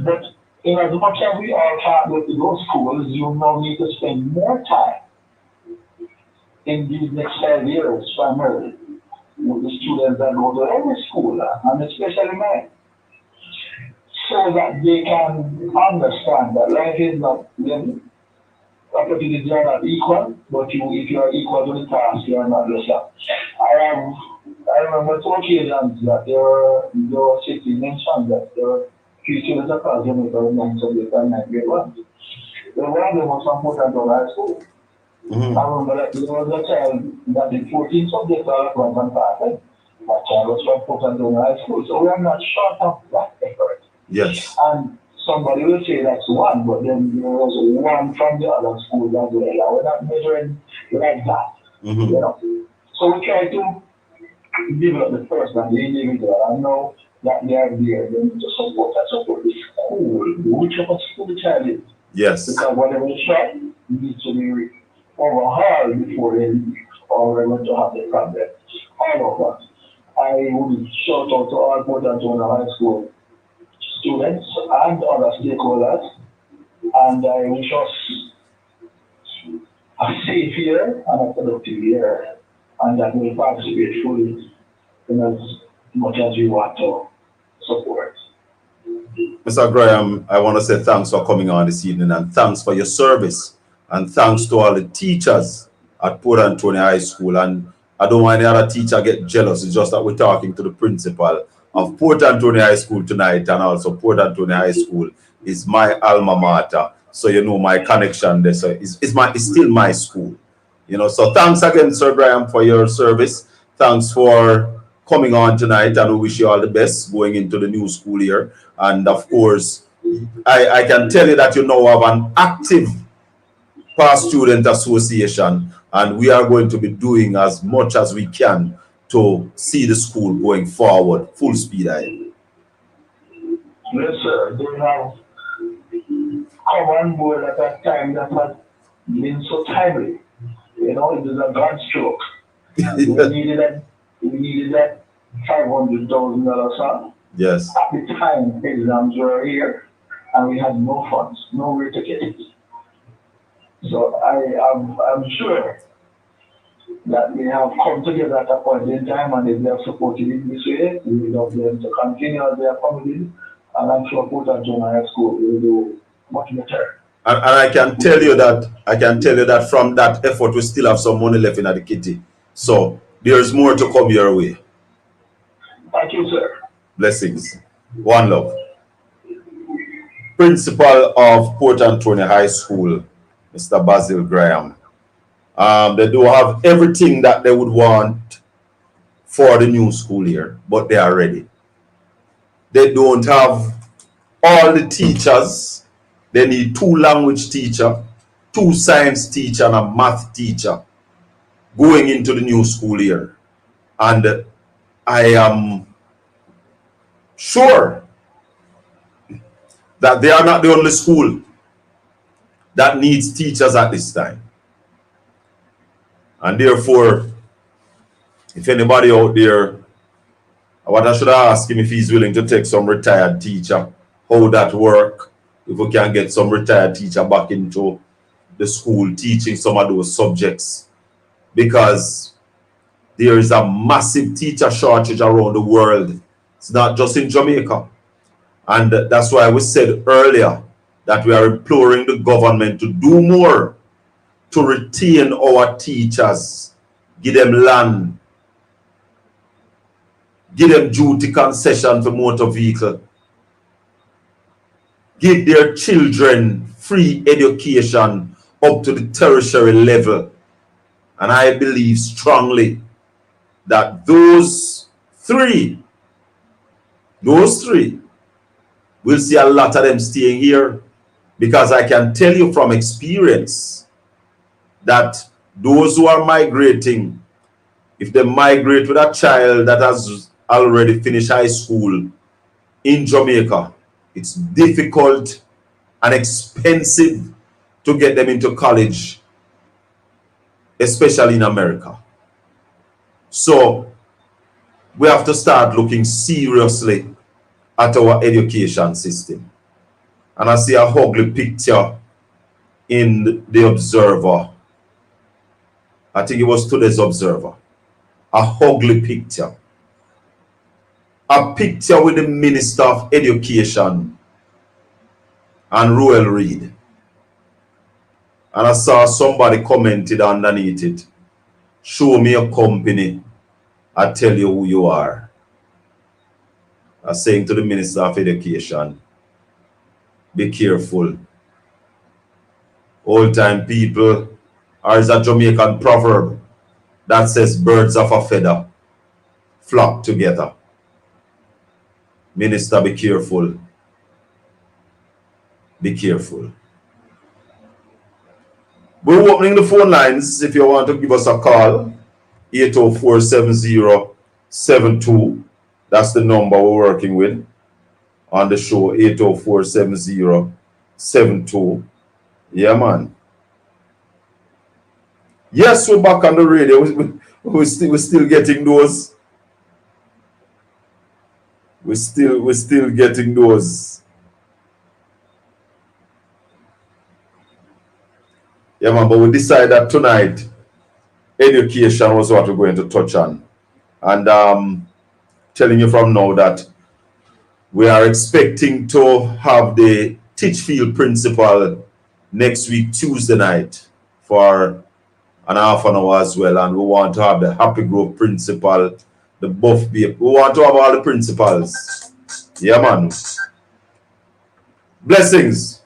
But in as much as we all can't go to those schools, you now need to spend more time in these next 5 years primarily with the students that go to every school, and especially mine, so that they can understand that life is not them opportunities are not equal, but if you are equal to the task, you are not lesser. I I remember two occasions that there were sitting mentioned that there were three students across Jamaica with 9 subjects and 9 grade 1. The one of them was from Port Antonio High School. I Mhm. remember that there was a child that did 14 subjects all at once and passed it. That child was from Port Antonio High School. So we are not short of that effort. Yes. And somebody will say that's one, but then there was one from the other school as well. And we're not measuring like that, you Mhm. know. So we try to develop the person, the individual, and know that they are there. They need to support the school, whichever school the child is. Yes. Because whatever is short needs to be overhauled before they leave, or we're going to have the problem. All of us. I would shout out to all Port Antonio High School students and other stakeholders, and I wish us a safe year and a productive year, and that we participate fully in as much as we want to support. Mr. Graham, I want to say thanks for coming on this evening and thanks for your service and thanks to all the teachers at Port Antonio High School. And I don't want any other teacher get jealous. It's just that we're talking to the principal of Port Antonio High School tonight, and also Port Antonio High School is my alma mater. So you know my connection there. So it's still my school. So thanks again, Sir Graham, for your service. Thanks for coming on tonight, and we wish you all the best going into the new school year. And of course, I can tell you that you now have an active past student association, and we are going to be doing as much as we can to see the school going forward, full speed ahead. Yes, sir. They have come on board at a time that has been so timely. You know, it is a God stroke. We needed that. We needed that $500,000 son. Yes. At the time, exams were here, and we had no funds, nowhere to get it. So I'm sure that we have come together at a point in time, and if they have supported in this way, we would love them to continue as they are coming in, and I'm sure Port and John High School will do much better. And I can tell you that from that effort we still have some money left in the kitty. So there's more to come your way. Thank you, sir. Blessings. One love. Principal of Port Antonio High School, Mr. Basil Graham. They do have everything that they would want for the new school year, but they are ready. They don't have all the teachers. They need 2 language teacher, 2 science teacher, and a math teacher going into the new school year. And I am sure that they are not the only school that needs teachers at this time. And therefore, if anybody out there, what I should ask him if he's willing to take some retired teacher, how that work, if we can get some retired teacher back into the school teaching some of those subjects, because there is a massive teacher shortage around the world. It's not just in Jamaica. And that's why we said earlier that we are imploring the government to do more to retain our teachers, give them land, give them duty concession for motor vehicle, give their children free education up to the tertiary level. And I believe strongly that those three, we'll see a lot of them staying here, because I can tell you from experience that those who are migrating, if they migrate with a child that has already finished high school in Jamaica, it's difficult and expensive to get them into college, especially in America. So we have to start looking seriously at our education system. And I see a ugly picture in the Observer. I think it was today's Observer. A ugly picture. A picture with the Minister of Education and Royal Reed. And I saw somebody commented underneath it. Show me a company, I tell you who you are. I'm saying to the Minister of Education, be careful. Old time people, or is a Jamaican proverb that says birds of a feather flock together. Minister, be careful. Be careful. We're opening the phone lines if you want to give us a call. 804-7072. That's the number we're working with on the show. 804-7072. Yeah, man. Yes, we're back on the radio. We're still getting those. We're still getting those. Yeah, man, but we decided that tonight education was what we're going to touch on. And telling you from now that we are expecting to have the Titchfield principal next week, Tuesday night, for an half an hour as well. And we want to have the Happy Grove principal, the Buff Bay. We want to have all the principals. Yeah, man. Blessings.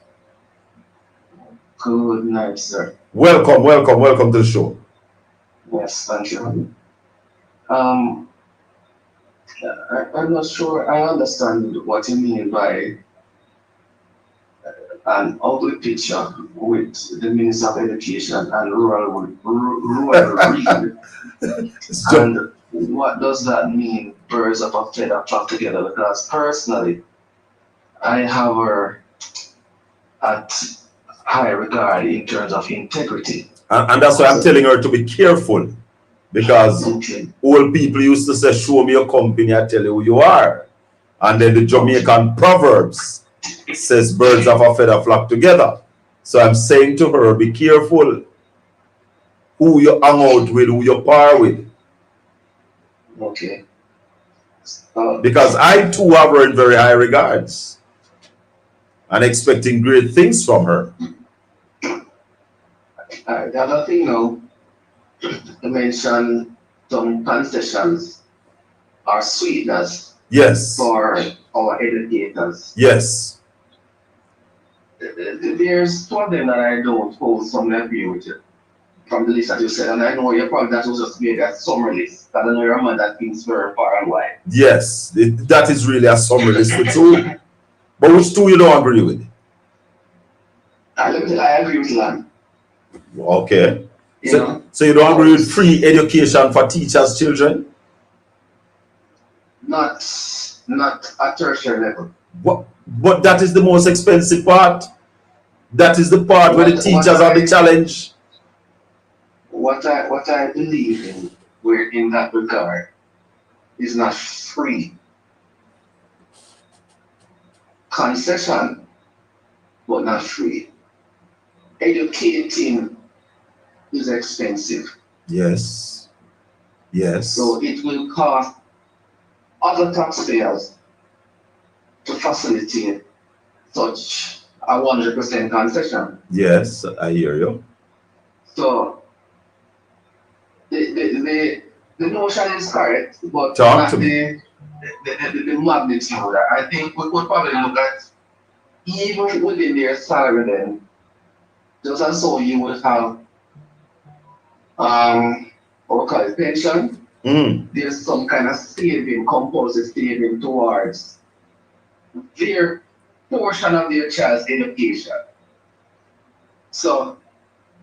Good night, sir. Welcome to the show. Yes, thank you. I'm not sure I understand what you mean by an ugly picture with the Minister of Education and rural region. And what does that mean, birds of a feather flock together? Because personally, I have her at high regard in terms of integrity. And that's why I'm telling her to be careful. Because old people used to say, show me your company, I tell you who you are. And then the Jamaican proverbs says birds of a feather flock together. So I'm saying to her, be careful who you hang out with, who you par with. Okay. Because I too have her in very high regards and expecting great things from her. The other thing now, you mentioned some concessions or sweeteners. Yes. For our educators. Yes. There's two of them that I don't hold some agree with you from the list that you said, and I know you're probably that was just made a summary list. I don't know your man that thinks very far and wide. Yes, that is really a summary list for two. But which two you don't agree with? I agree with Lan. Okay. So you don't agree with free education for teachers' children? Not at tertiary level. But that is the most expensive part. That is the part where the teachers have the challenge. What I believe in that regard is not free. Concession, but not free. Educating is expensive. Yes. Yes. So it will cost other taxpayers to facilitate such a 100% concession. Yes, I hear you. So the notion is correct, but not the magnitude. I think we could probably look at even within their salary then, just as so you would have what call it, pension. There's some kind of saving, compulsory saving towards their portion of their child's education. So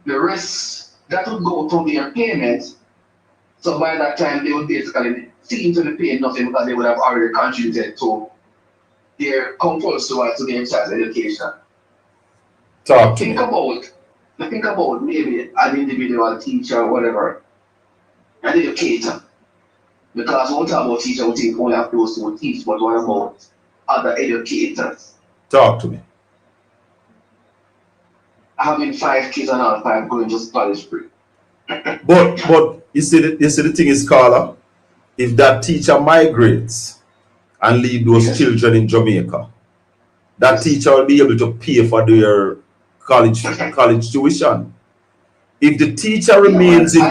the rest that would go to their payments. So by that time they would basically seem to be paying nothing because they would have already contributed to their compulsory to their child's education. Think about maybe an individual teacher or whatever, an educator. Because when we talk about teacher, we think only of those who teach, but what about other educators? Talk to me. Having 5 kids and all 5 going to college free. But you see the thing is, Carla, if that teacher migrates and leave those Yes. children in Jamaica, that Yes. teacher will be able to pay for their college tuition. If the teacher remains in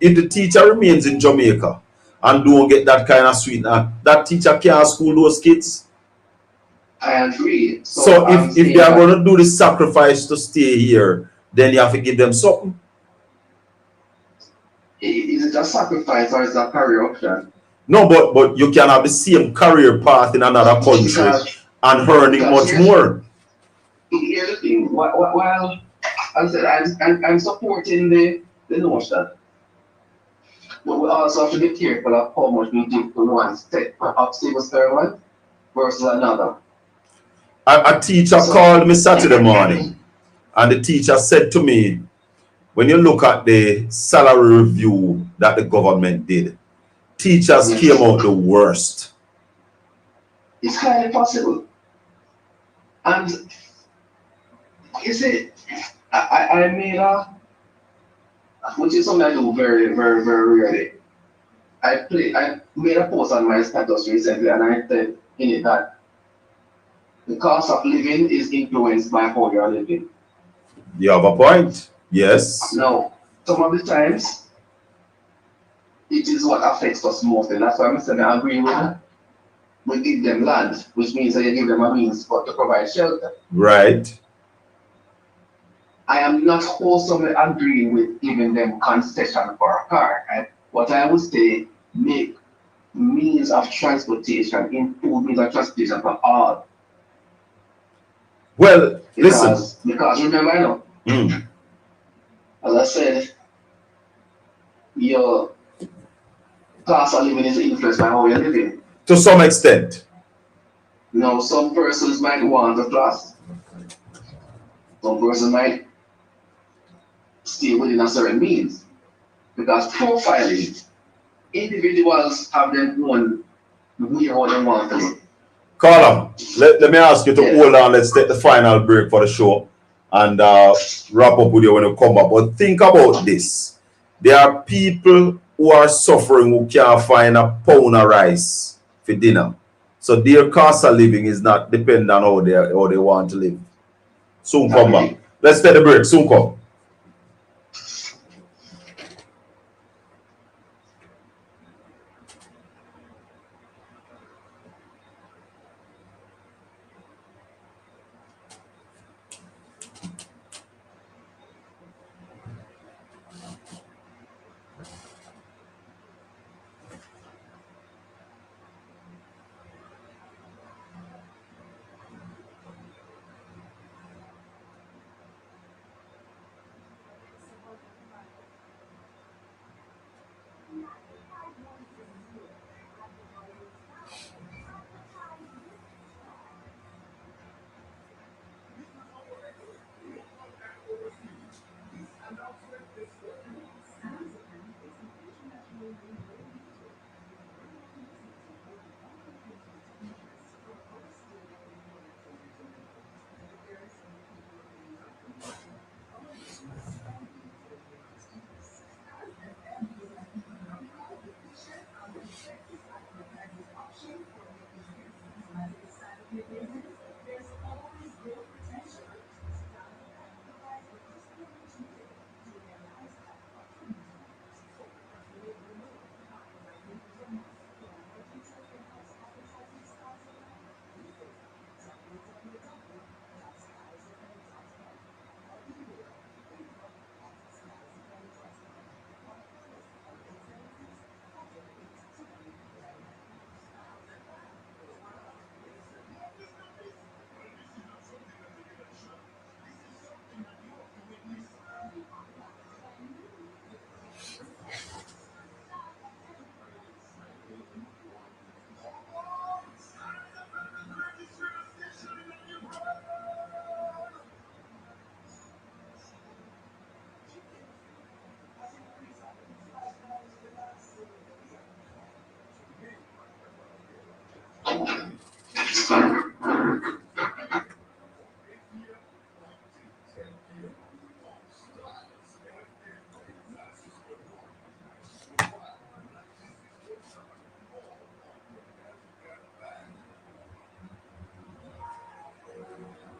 if the teacher remains in Jamaica and don't get that kind of sweet, that teacher can't school those kids. I agree. So I'm if saying they are that going to do the sacrifice to stay here, then you have to give them something. is it a sacrifice or is it a career option? No, but you can have the same career path in another country Because and earning much more. here's the thing. While I said I'm supporting the notion, but we also have to be careful of how much we give to one step of civil servant versus another. A teacher So called me Saturday morning, and the teacher said to me, when you look at the salary review that the government did, teachers yes, came out the worst. it's highly possible. And you see, I made which is something I do very, very, very rarely. I made a post on my status recently and I said in it that the cost of living is influenced by how you're living. You have a point. Yes. Now, some of the times it is what affects us most, and that's why I'm saying I agree with that. We give them land, which means that you give them a means for to provide shelter. Right. I am not wholesomely agreeing with giving them concession for a car. What I would say, make means of transportation, improve means of transportation for all. Well, listen. Because remember, I know, Mm. as I said, your cost of living is influenced by how you're living. To some extent. Now, some persons might want a class, some person might stay within a certain means. Because profiling, individuals have their own way how they want to live. Colin, let me ask you to Yes. hold on. Let's take the final break for the show and wrap up with you when you come back. But think about this. There are people who are suffering who can't find a pound of rice for dinner. So their cost of living is not dependent on how they want to live. Soon come back. Agree. Let's take the break. Soon come.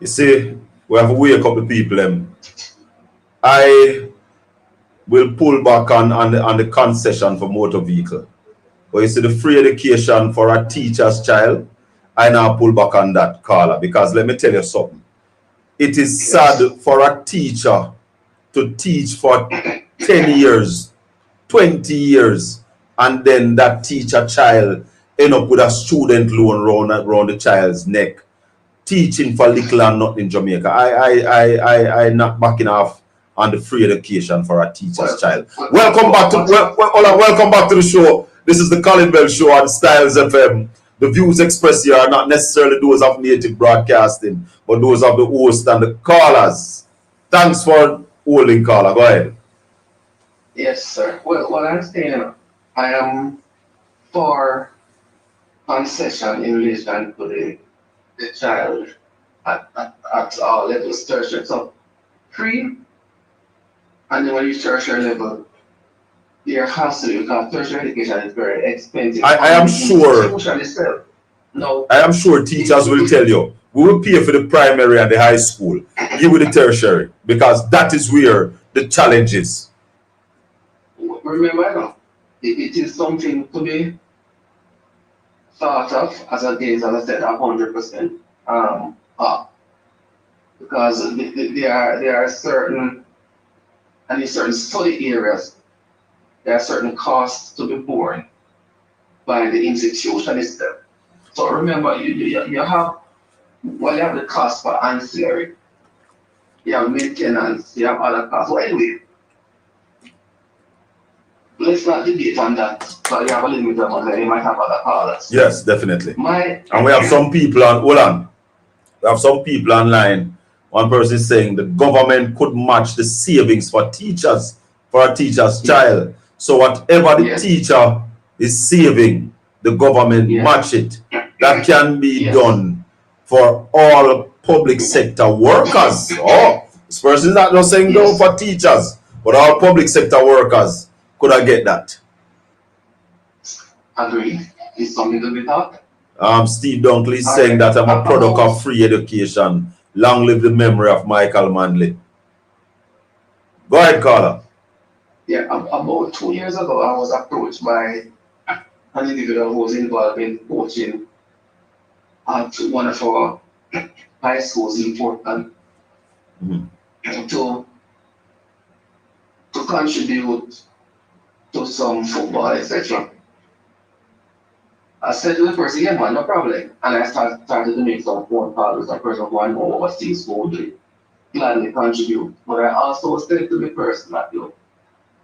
You see, we have to wake up the people. I will pull back on the concession for motor vehicle. But you see, the free education for a teacher's child, I now pull back on that, Carla, because let me tell you something. It is sad for a teacher to teach for 10 years, 20 years, and then that teacher child end up with a student loan around the child's neck, teaching for little and nothing in Jamaica. I not backing off on the free education for a teacher's child. Welcome back to welcome back to the show. This is the Colin Bell Show on Styles FM. The views expressed here are not necessarily those of Native Broadcasting, but those of the host and the callers. Thanks for holding, caller. Go ahead. Yes, sir. Well, what I'm saying, I am for concession in relation to the child at all levels, tertiary. So free, and then when you tertiary level, there has to be, because tertiary education is very expensive. I am sure. No. I am sure teachers will tell you, we will pay for the primary and the high school, give you the tertiary, because that is where the challenge is. Remember, it is something to be thought of as against, as I said, 100%. Because there are certain, and in certain study areas, there are certain costs to be borne by the institution itself. So remember, you have, well, you have the cost for ancillary, you have maintenance, you have other costs. So anyway, let's not debate on that. So you have a limit of money, you might have other callers. Yes, definitely. And we have some people on, hold on. We have some people online. One person is saying the government could match the savings for teachers, for a teacher's child. So whatever the teacher is saving, the government match it. That can be done for all public sector workers. Oh, this person is not just saying go for teachers, but all public sector workers could I get that? Agree. Is something to be thought. Steve Dunkley is saying that I'm a product of free education. Long live the memory of Michael Manley. Go ahead, caller. Yeah, about 2 years ago, I was approached by an individual who was involved in coaching at one of our high schools in Portland to contribute to some football, etc. I said to the person, yeah, man, no problem. And I started to make some phone calls with a person who I know overseas who would gladly contribute. But I also said to the person that, you know,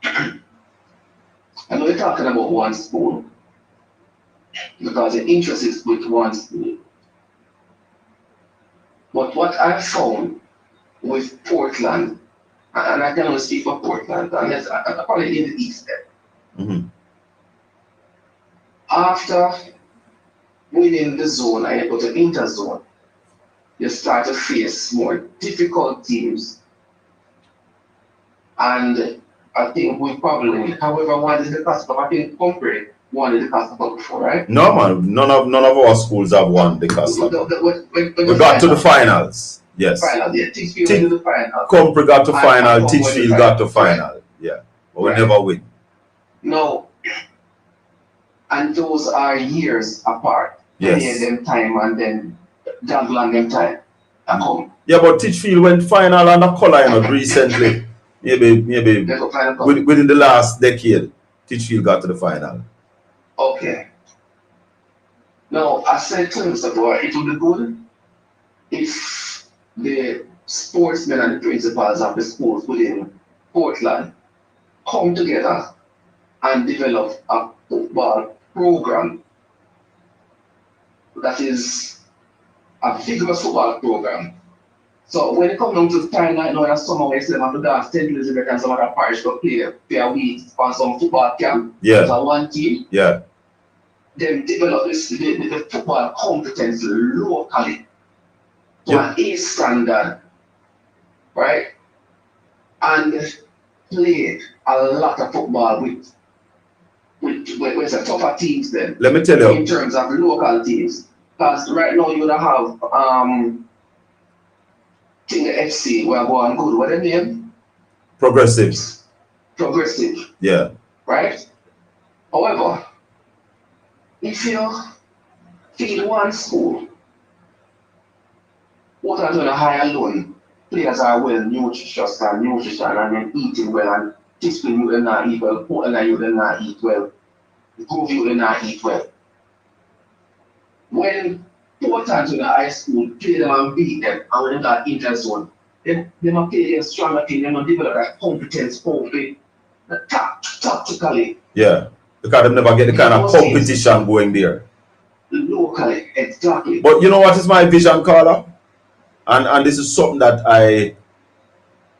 I know you're talking about one school because the interest is with one school. But what I found with Portland, and I can only speak for Portland, unless I'm probably in the East there. After within the zone and you go to interzone, you start to face more difficult teams. And I think we probably, however, wanted the customer, I think Humphrey wanted the customer before, right? No, man, none of our schools have won the customer. We got to the finals. Yes. Finals, yeah. Teachfield went to the finals. Compre got to final, Teachfield got to final. Yeah. But we never win. No. And those are years apart. Yes. Pay them time and then juggle on them time. Yeah, but Teachfield went final and a color, you know, recently. Maybe within the last decade, Teachfield got to the final. Okay. Now, I said to him, boy, it would be good if the sportsmen and the principals of the schools within Portland come together and develop a football program that is a vigorous football program. So when it comes down to time, I know that some of us have to go to St. Elizabeth and some other parish to play a week on some football camp. Yeah. So one team. Yeah. Then develop the football competence locally to an A standard, right? played a lot of football with some tougher teams then. Let me tell you. In terms of local teams. Because right now you would have Tinga FC where going good. What the name? Progressive. Progressive. Yeah. Right? However, if you feed one school, what are going to hire alone? Players are well nutritious and nutrition and then eating well and discipline you not eat well, put you not eat well, prove you not eat well. When Portland in the high school play them and beat them and when they got interzone, they don't play against stronger team, they don't develop that competence, hopefully, tactically. Yeah, because they never get the kind of competition going there. Locally, exactly. But you know what is my vision, Carla? And this is something that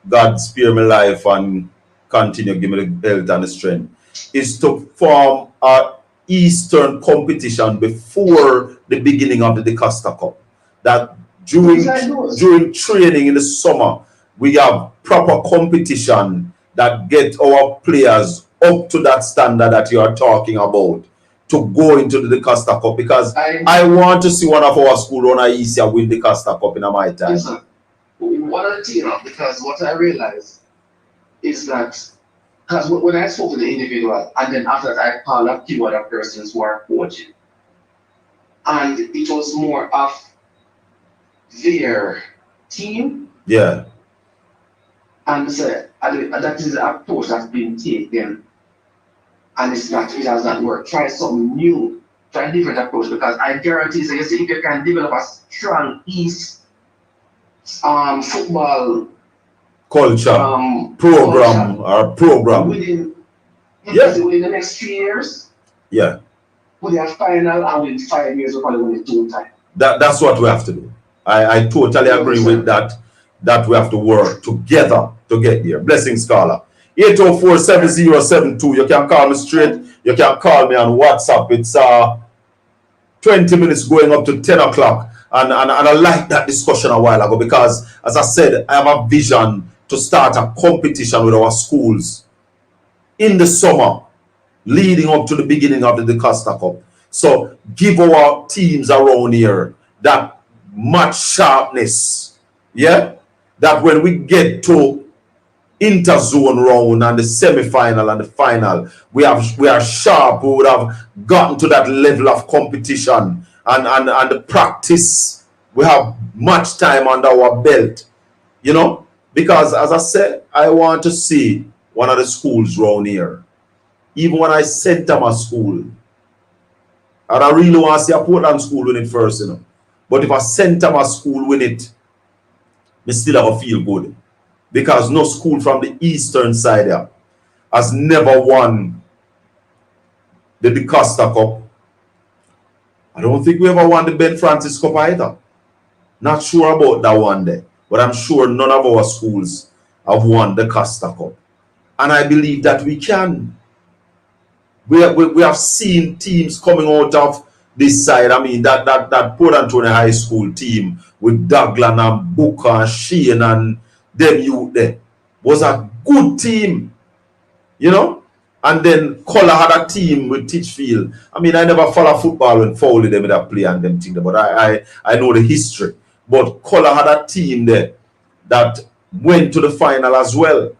God spare me life and continue give me the health and the strength, is to form a Eastern competition before the beginning of the DeCosta Cup. That during training in the summer, we have proper competition that get our players up to that standard that you are talking about to go into the DeCosta Cup, because I want to see one of our school run a easier win the DeCosta Cup in my time. Yes, sir. One of the things, because what I realized is that, because when I spoke to the individual, and then after that I called a few other persons who are coaching, and it was more of their team. Yeah. And so, that is the approach that's been taken, and it has not worked. Try something new, try a different approach, because I guarantee you, if you can develop a strong East football culture, program within the next 3 years. Yeah. With their final and within 5 years, we'll probably win it 2 times. That's what we have to do. I totally agree with that. That we have to work together to get there. Blessings, Scholar. 804-7072. You can call me straight. You can call me on WhatsApp. It's 20 minutes going up to 10 o'clock. And I like that discussion a while ago, because, as I said, I have a vision to start a competition with our schools in the summer, leading up to the beginning of the DeCosta Cup. So give our teams around here that much sharpness, yeah, that when we get to interzone round and the semi-final and the final, we are sharp. We would have gotten to that level of competition and the practice. We have much time under our belt, you know, because, as I said, I want to see one of the schools around here. Even when I sent them a school, and I really want to see a Portland school win it first, you know. But if I sent them a school win it, me still have a feel good. Because no school from the eastern side here has never won the DeCosta Cup. I don't think we ever won the Ben Francis Cup either. Not sure about that one day. But I'm sure none of our schools have won the Costa Cup. And I believe that we can. We have seen teams coming out of this side. I mean, that Port Antonio High School team with Douglas and Booker and Shane and them youth there was a good team, you know. And then Color had a team with Titchfield. I mean, I never follow football when Foley them that play and them things, but I know the history. But Color had a team there that went to the final as well.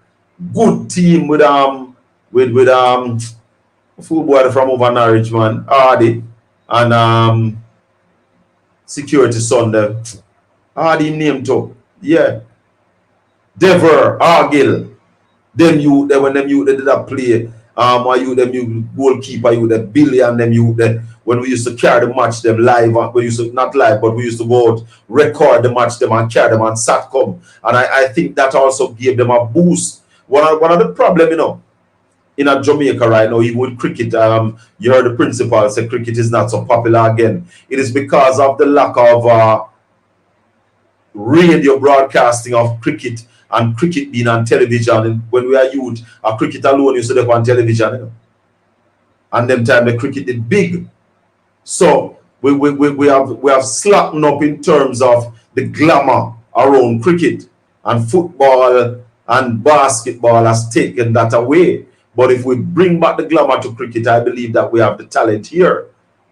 Good team with football from over Norwich, man, Hardy and security son there. Hardy name too. Yeah. Dever, Argill, them you when them you they did that play. Or you them you goalkeeper, you the Billy and them you the when we used to carry the match them live, we used to not live, but we used to go out, record the match them and carry them on Satcom. And I think that also gave them a boost. One of the problem, you know, in a Jamaica right now, even with cricket, you heard the principal say cricket is not so popular again. It is because of the lack of radio broadcasting of cricket, and cricket being on television. And when we are youth, a cricket alone used to be on television, you know. And them time the cricket did big. So we have slackened up in terms of the glamour around cricket, and football and basketball has taken that away. But if we bring back the glamour to cricket, I believe that we have the talent here.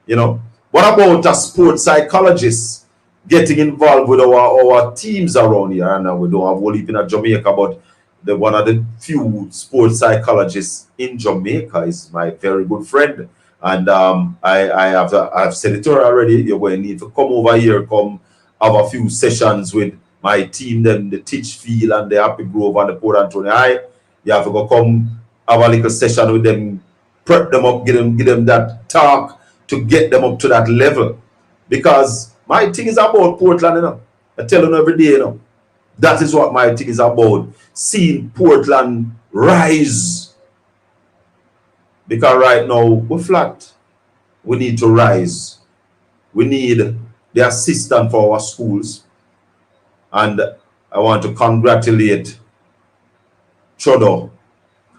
You know, what about a sports psychologist getting involved with our teams around here? And we don't have one in Jamaica, but one of the few sports psychologists in Jamaica is my very good friend. And I've said it to her already. You're going to need to come over here, come have a few sessions with my team, then the Titchfield and the Happy Grove and the Port Anthony High. You have to go come have a little session with them, prep them up, give them that talk to get them up to that level. Because my thing is about Portland, you know. I tell them every day, you know. That is what my thing is about. Seeing Portland rise. Because right now we're flat. We need to rise. We need the assistant for our schools. And I want to congratulate Chodo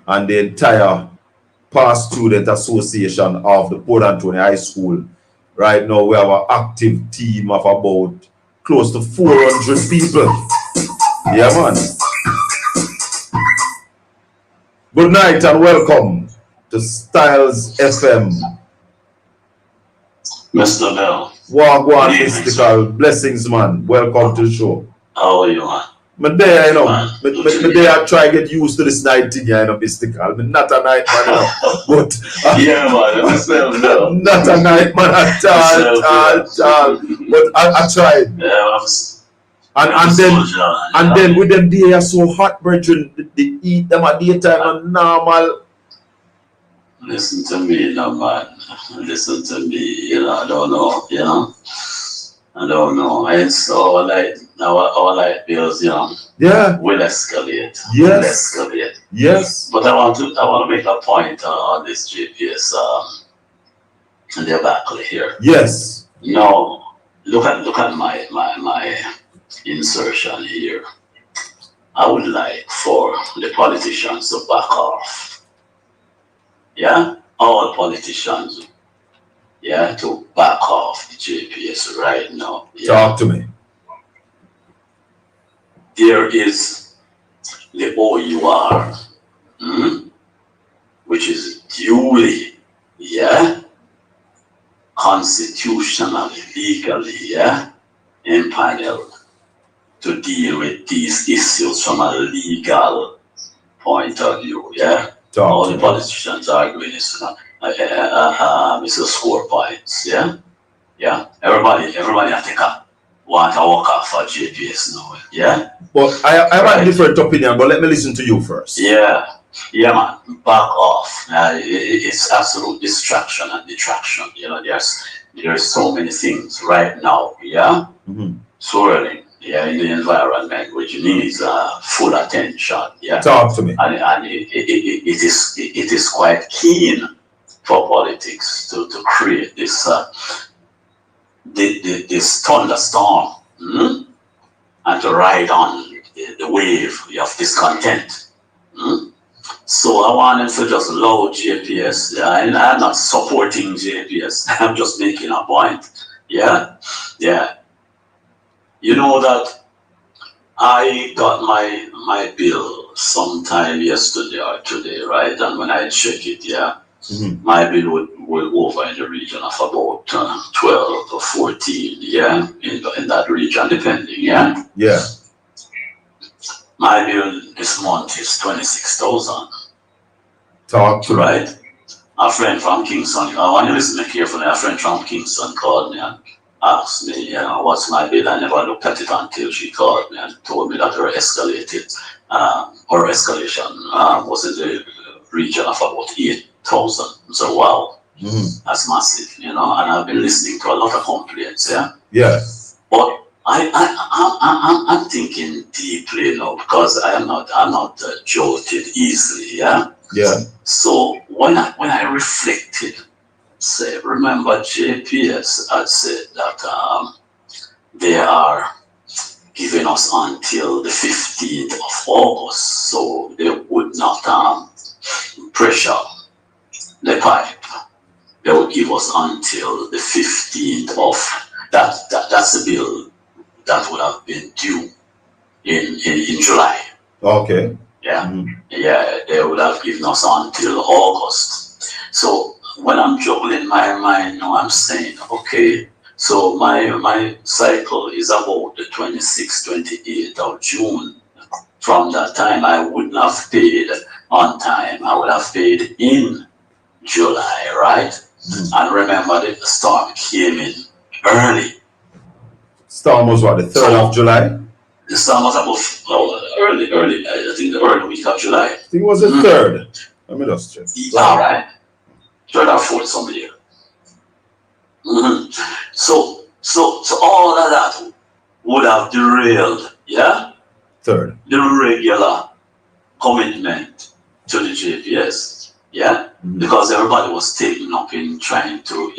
and the entire Past Student Association of the Port Anthony High School. Right now we have an active team of about close to 400 people. Yeah, man. Good night and welcome to Styles FM. Mr. Bell. Wagwan Mystical. Blessings, man. Welcome to the show. How are you, man? Me there, you know. Me there I try to get used to this night thing, you know, Mystical. I'm not a night man, you know. But yeah, man, myself, no. Not a night man at all. But I tried. Yeah, and then with them they are so hot, brethren, they eat them at daytime and normal. Listen to me, no man. Listen to me, you know, I don't know, you know. I don't know. It's all like our light bills, you know. Yeah. Will escalate. Yes. Will escalate. Yes. But I want to make a point on this GPS debacle here. Yes. Now, look at my insertion here. I would like for the politicians to back off. Yeah? All politicians, yeah, to back off the JPS right now. Yeah? Talk to me. There is the OUR, which is duly, yeah, constitutionally, legally, yeah, empaneled to deal with these issues from a legal point of view, yeah. All the politicians are arguing is Mr. Score points, yeah? Yeah. Everybody I think want to walk off for JPS now, yeah? But I have a different opinion, but let me listen to you first. Yeah. Yeah, man. Back off. It's absolute distraction and detraction. You know, there's so many things right now, yeah? Swirling. Yeah, in the environment which needs full attention. Yeah, talk to me. And it is quite keen for politics to create this this thunderstorm and to ride on the wave of discontent. So I want them to just load JPS. I'm not supporting JPS. I'm just making a point. Yeah, yeah. You know that I got my bill sometime yesterday or today, right? And when I check it, yeah, my bill will over in the region of about 12 or 14, yeah, in that region, depending, yeah. Yeah. My bill this month is 26,000. Talk to right. Me. A friend from Kingston. I want you to listen carefully. A friend from Kingston called me and asked me, you know, what's my bill? I never looked at it until she called me and told me that her escalated, or escalation was in the region of about 8,000. So wow, that's massive, you know. And I've been listening to a lot of complaints, yeah. Yeah. But I'm thinking deeply now because I'm not jolted easily, yeah. Yeah. So when I reflected. Say, remember JPS had said that they are giving us until the 15th of August, so they would not pressure the pipe. They would give us until the 15th of that's the bill that would have been due in July. Okay. Yeah, yeah, they would have given us until August. So when I'm juggling my mind now, I'm saying, okay, so my cycle is about the 26th, 28th of June. From that time, I wouldn't have paid on time. I would have paid in July, right? And remember, the storm came in early. Storm was what, the 3rd of July? The storm was about early, I think the early week of July. I think it was the 3rd. Let me just check. All right. 3rd or 4th, somewhere. So all of that would have derailed, yeah? 3rd. The regular commitment to the GPS, yeah? Because everybody was taken up in trying to,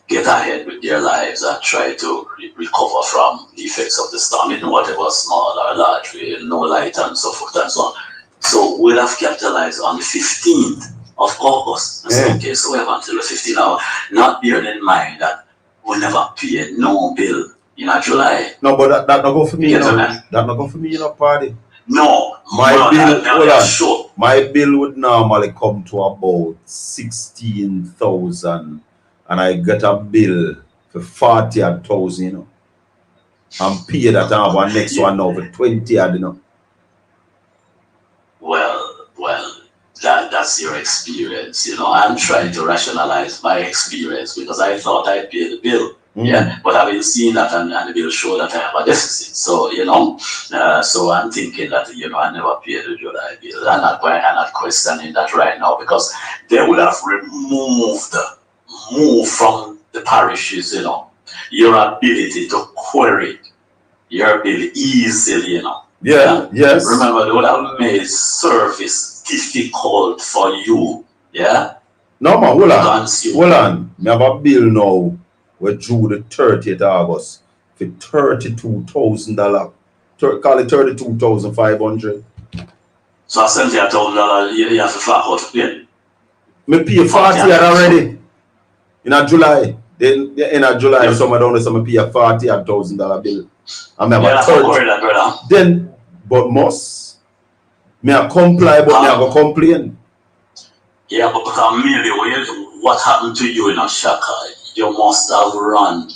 get ahead with their lives and try to recover from the effects of the storm in whatever small or large way, no light and so forth and so on. So we'll have capitalized on the 15th of August. Okay, so we have until the 15th hour, not bearing in mind that we never paid no bill in July. No, but that not go for me, That not go for me, party. No, my bill, hold on. Sure. My bill would normally come to about 16,000, and I get a bill for 40,000, I'm paid that I have one next one now for 20, Well, that's your experience, I'm trying to rationalize my experience because I thought I paid the bill. Yeah, but I've been seeing that and the bill show that I have a deficit. So, so I'm thinking that, I never paid the July bill. I'm not questioning that right now because they would have moved from the parishes, your ability to query your bill easily, Yeah, yes. Remember, they would have made service difficult for you, yeah? No, man, hold on. I have a bill now. We're due the 30th August for $32,000. Call it $32,500. So $70,000 you have to fork out to pay. Me pay 40 already. In July. Then in July, somewhere down there, I pay a $40,000 bill. And I have a 30. Then, but must. Me I comply, but me I go complain. Yeah, but because maybe what happened to you in Shaka? You must have run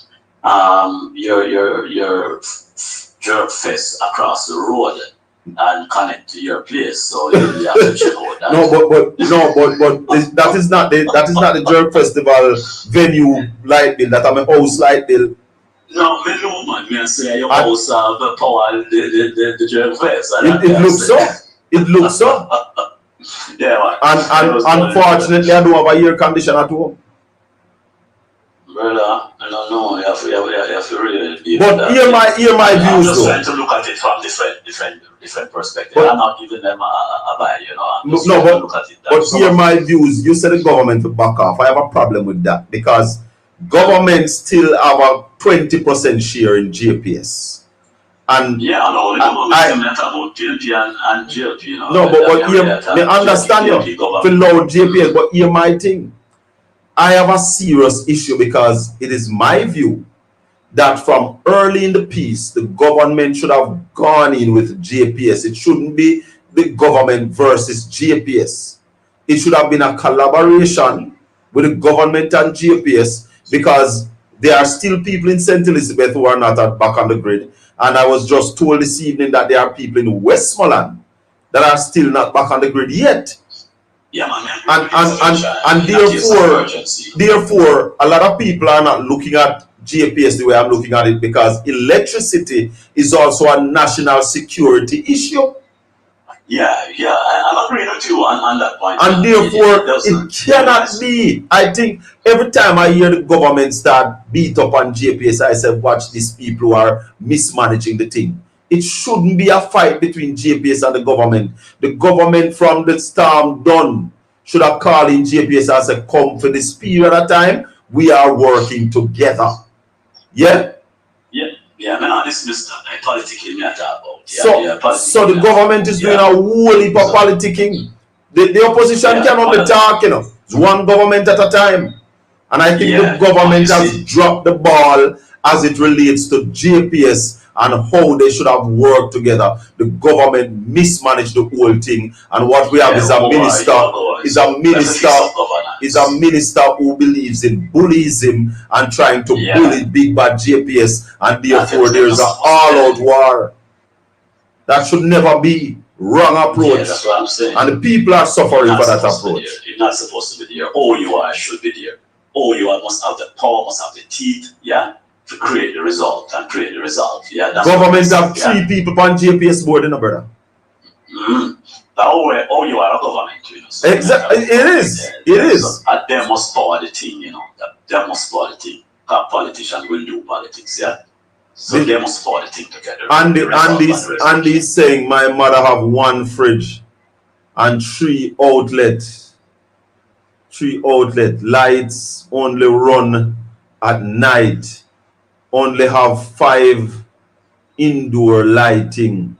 your jerk fest across the road and connect to your place, so you have to check out that. But that is not the jerk festival venue light bill. That I'm a house light bill. No, man. Me say your house have the power the jerk fest. It looks so. It looks so. Yeah, man. And unfortunately, I don't have a air conditioner at home. Brother, I don't know. You have to really be. But hear my views. I'm just trying to look at it from different perspectives. I'm not giving them a buy, look at it. But hear my views. You said the government to back off. I have a problem with that because government still have a 20% share in GPS. And yeah, I know. About GLP and GLP, No, but me understand you. For low GPS, but hear my thing. I have a serious issue because it is my view that from early in the piece, the government should have gone in with GPS. It shouldn't be the government versus GPS. It should have been a collaboration with the government and GPS because there are still people in St. Elizabeth who are not back on the grid. And I was just told this evening that there are people in Westmoreland that are still not back on the grid yet. Yeah, man. And therefore, a lot of people are not looking at GPS the way I'm looking at it because electricity is also a national security issue. Yeah, I'm agreeing with you on that point. And therefore, it cannot be. I think every time I hear the government start beat up on GPS, I say, watch these people who are mismanaging the thing. It shouldn't be a fight between GPS and the government. The government from the storm done should have called in GPS and said, come for this period of time, we are working together. Yeah? Yeah, man, this is politicking me at about. So the government is doing a whole heap of politicking. The opposition cannot be talking. It's one government at a time. And I think the government has dropped the ball as it relates to GPS and how they should have worked together. The government mismanaged the whole thing, and what we have is a minister who believes in bullyism and trying to bully big bad JPS, and therefore there's an all-out war. That should never be. Wrong approach. That's what I'm saying. And the people are suffering for that approach. You're not supposed to be there. OUR should be there. OUR must have the power, must have the teeth, to create the result and create the result. Government have 3 people on JPS board, brother. The OUR government, So exactly. It is. And they must power the thing, They must power the thing. Politicians will do politics, So they must power the thing together. And he's saying my mother have 1 fridge and 3 outlets. 3 outlet lights only run at night. Only have 5 indoor lighting,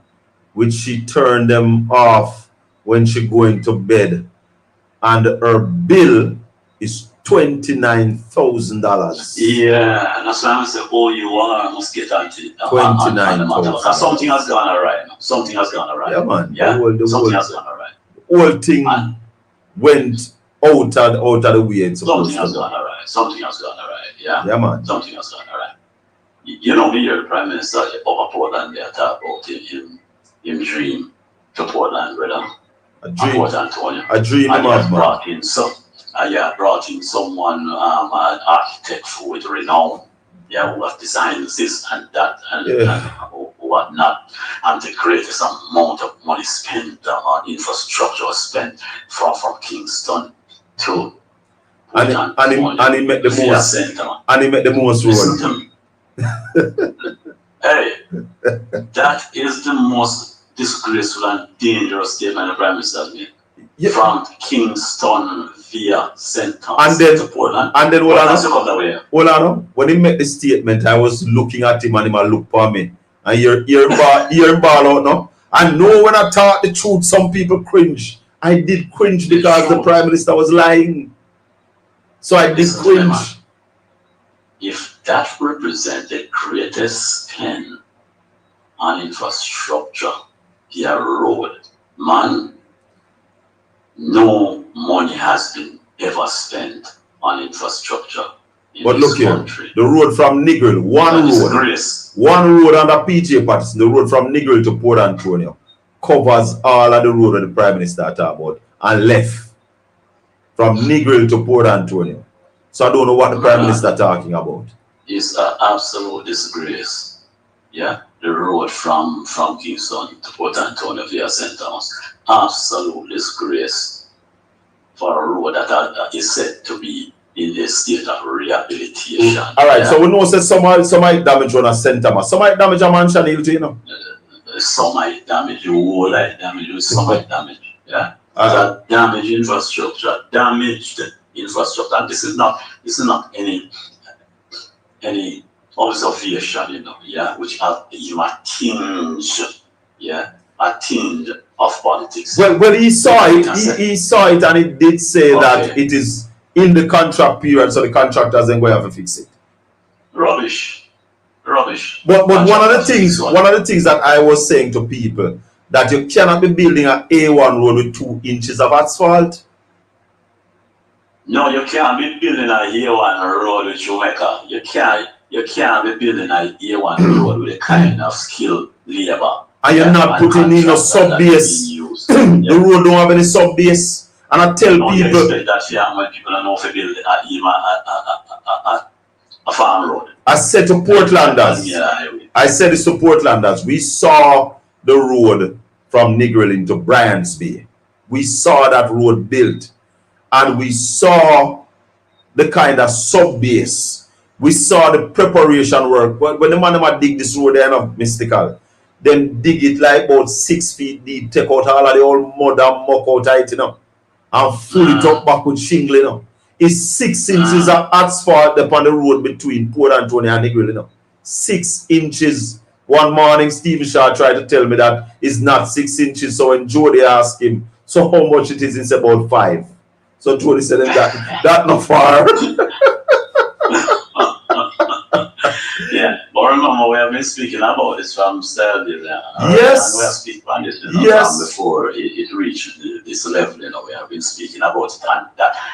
which she turned them off when she going to bed. And her bill is $29,000. Yeah, and that's why I'm saying, OUR must get on to it. $29,000. Something has gone awry. Something has gone awry. Yeah, man. Something has gone awry. Whole thing went out of the way. Something has gone awry. Something has gone awry. Yeah, man. Something has gone awry. We hear the Prime Minister over Portland, they talk about him dream to Portland, brother. A dream. Port Antonio. A dream, and brought in someone, an architect with renown, who have designed this and that and whatnot, and to create some amount of money spent on infrastructure spent from Kingston to and he made the most road. Hey, that is the most disgraceful and dangerous statement the Prime Minister has made. From Kingston via St. Thomas to Portland. And then hold on, when he made the statement, I was looking at him and he looked for me. And you're ball out now. I know when I talk the truth, some people cringe. I did cringe because the Prime Minister was lying. So I did cringe. If that represents the greatest spend on infrastructure via road, man, no money has been ever spent on infrastructure in this country. The road from Negril, one road under PJ Patterson, the road from Negril to Port Antonio covers all of the road that the Prime Minister talked about and left from Negril to Port Antonio. So I don't know what the Prime Minister talking about. It's an absolute disgrace. The road from Kingston to Port Antonio via St. Thomas. Absolute disgrace for a road that is said to be in a state of rehabilitation. Alright, so we know that some might damage on a St. Thomas. Some might damage a Mansion Hill too, Some might damage, you whole life damage, some might damage. Damaged infrastructure, damaged infrastructure. And this is not any observation, which has even a tinge, a tinge of politics. Well, he saw it. He saw it, and he did say that it is in the contract period, so the contractors then go have to fix it. Rubbish. But one of the things that I was saying to people, that you cannot be building an A1 road with 2 inches of asphalt. No, you can't be building an A1 road with Jamaica. You can't be building an A1 road with a kind of skilled labor. And you're not putting in a sub base. The road don't have any sub base. And I tell people. You expect that when people are not to build a farm road. I said to Portlanders. I said this to Portlanders. We saw the road from Negril into Bryant's Bay. We saw that road built. And we saw the kind of sub base. We saw the preparation work. But when the man dig this road, they're not mystical. Then dig it like about 6 feet deep, take out all of the old mud and muck out of it, and fill it up back with shingle, It's 6 inches of asphalt upon the road between Port Antonio and Negril, 6 inches. One morning, Stephen Shaw tried to tell me that it's not 6 inches. So when Jody asked him, so how much it is, it's about 5. So Jody said that not far. But remember we have been speaking about this from Saturday. Yes. And we have speaking on this, Yes. from before it reached this level. We have been speaking about it,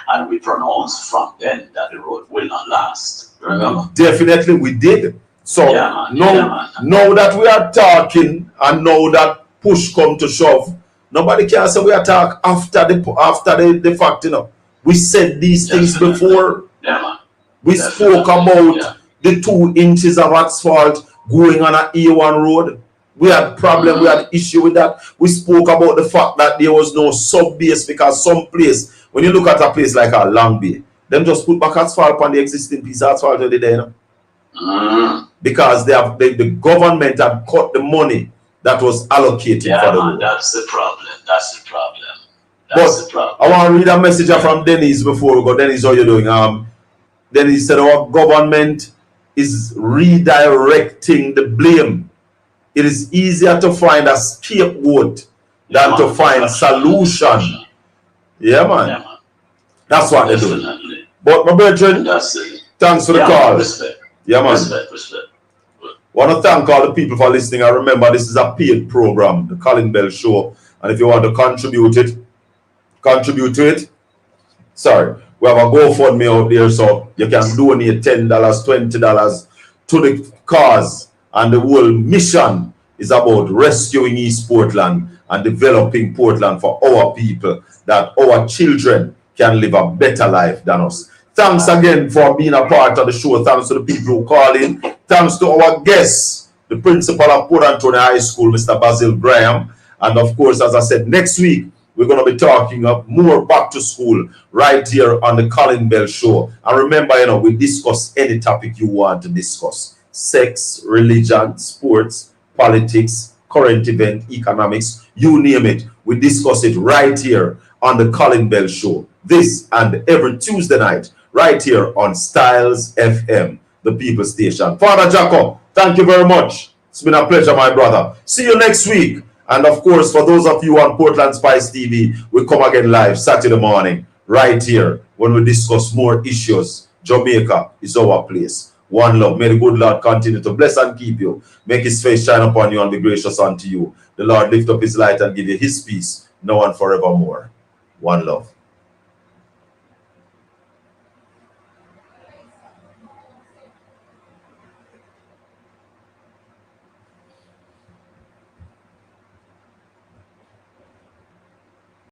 and we pronounced from then that the road will not last. Remember? Definitely, we did. So now that we are talking, and now that push come to shove, nobody can say we attack after the fact. We said these things before. We spoke about the 2 inches of asphalt going on a A1 road. We had problem, we had issue with that. We spoke about the fact that there was no sub base, because some place, when you look at a place like a Long Bay, them just put back asphalt on the existing piece of asphalt already there. Because the government had cut the money that was allocated for the road. That's the problem. I want to read a message from Dennis before we go. Dennis, how you doing? Dennis said our government is redirecting the blame. It is easier to find a scapegoat than to find solution. Yeah, man. That's what they're doing. But my brethren, thanks for the call. Respect. Yeah, man. Respect. Want to thank all the people for listening. I remember this is a paid program, the Colin Bell Show. And if you want to contribute to it. Sorry, we have a GoFundMe out there, so you can donate $10, $20 to the cause. And the whole mission is about rescuing East Portland and developing Portland for our people, that our children can live a better life than us. Thanks again for being a part of the show. Thanks to the people who call in. Thanks to our guests, the principal of Port Anthony High School, Mr. Basil Graham. And of course, as I said, next week, we're going to be talking more back to school right here on the Colin Bell Show. And remember, we discuss any topic you want to discuss. Sex, religion, sports, politics, current event, economics, you name it. We discuss it right here on the Colin Bell Show. This and every Tuesday night, right here on Styles FM, the People Station. Father Jacob, thank you very much. It's been a pleasure, my brother. See you next week. And of course, for those of you on Portland Spice TV, we come again live Saturday morning, right here, when we discuss more issues. Jamaica is our place. One love. May the good Lord continue to bless and keep you. Make his face shine upon you and be gracious unto you. The Lord lift up his light and give you his peace, now and forevermore. One love.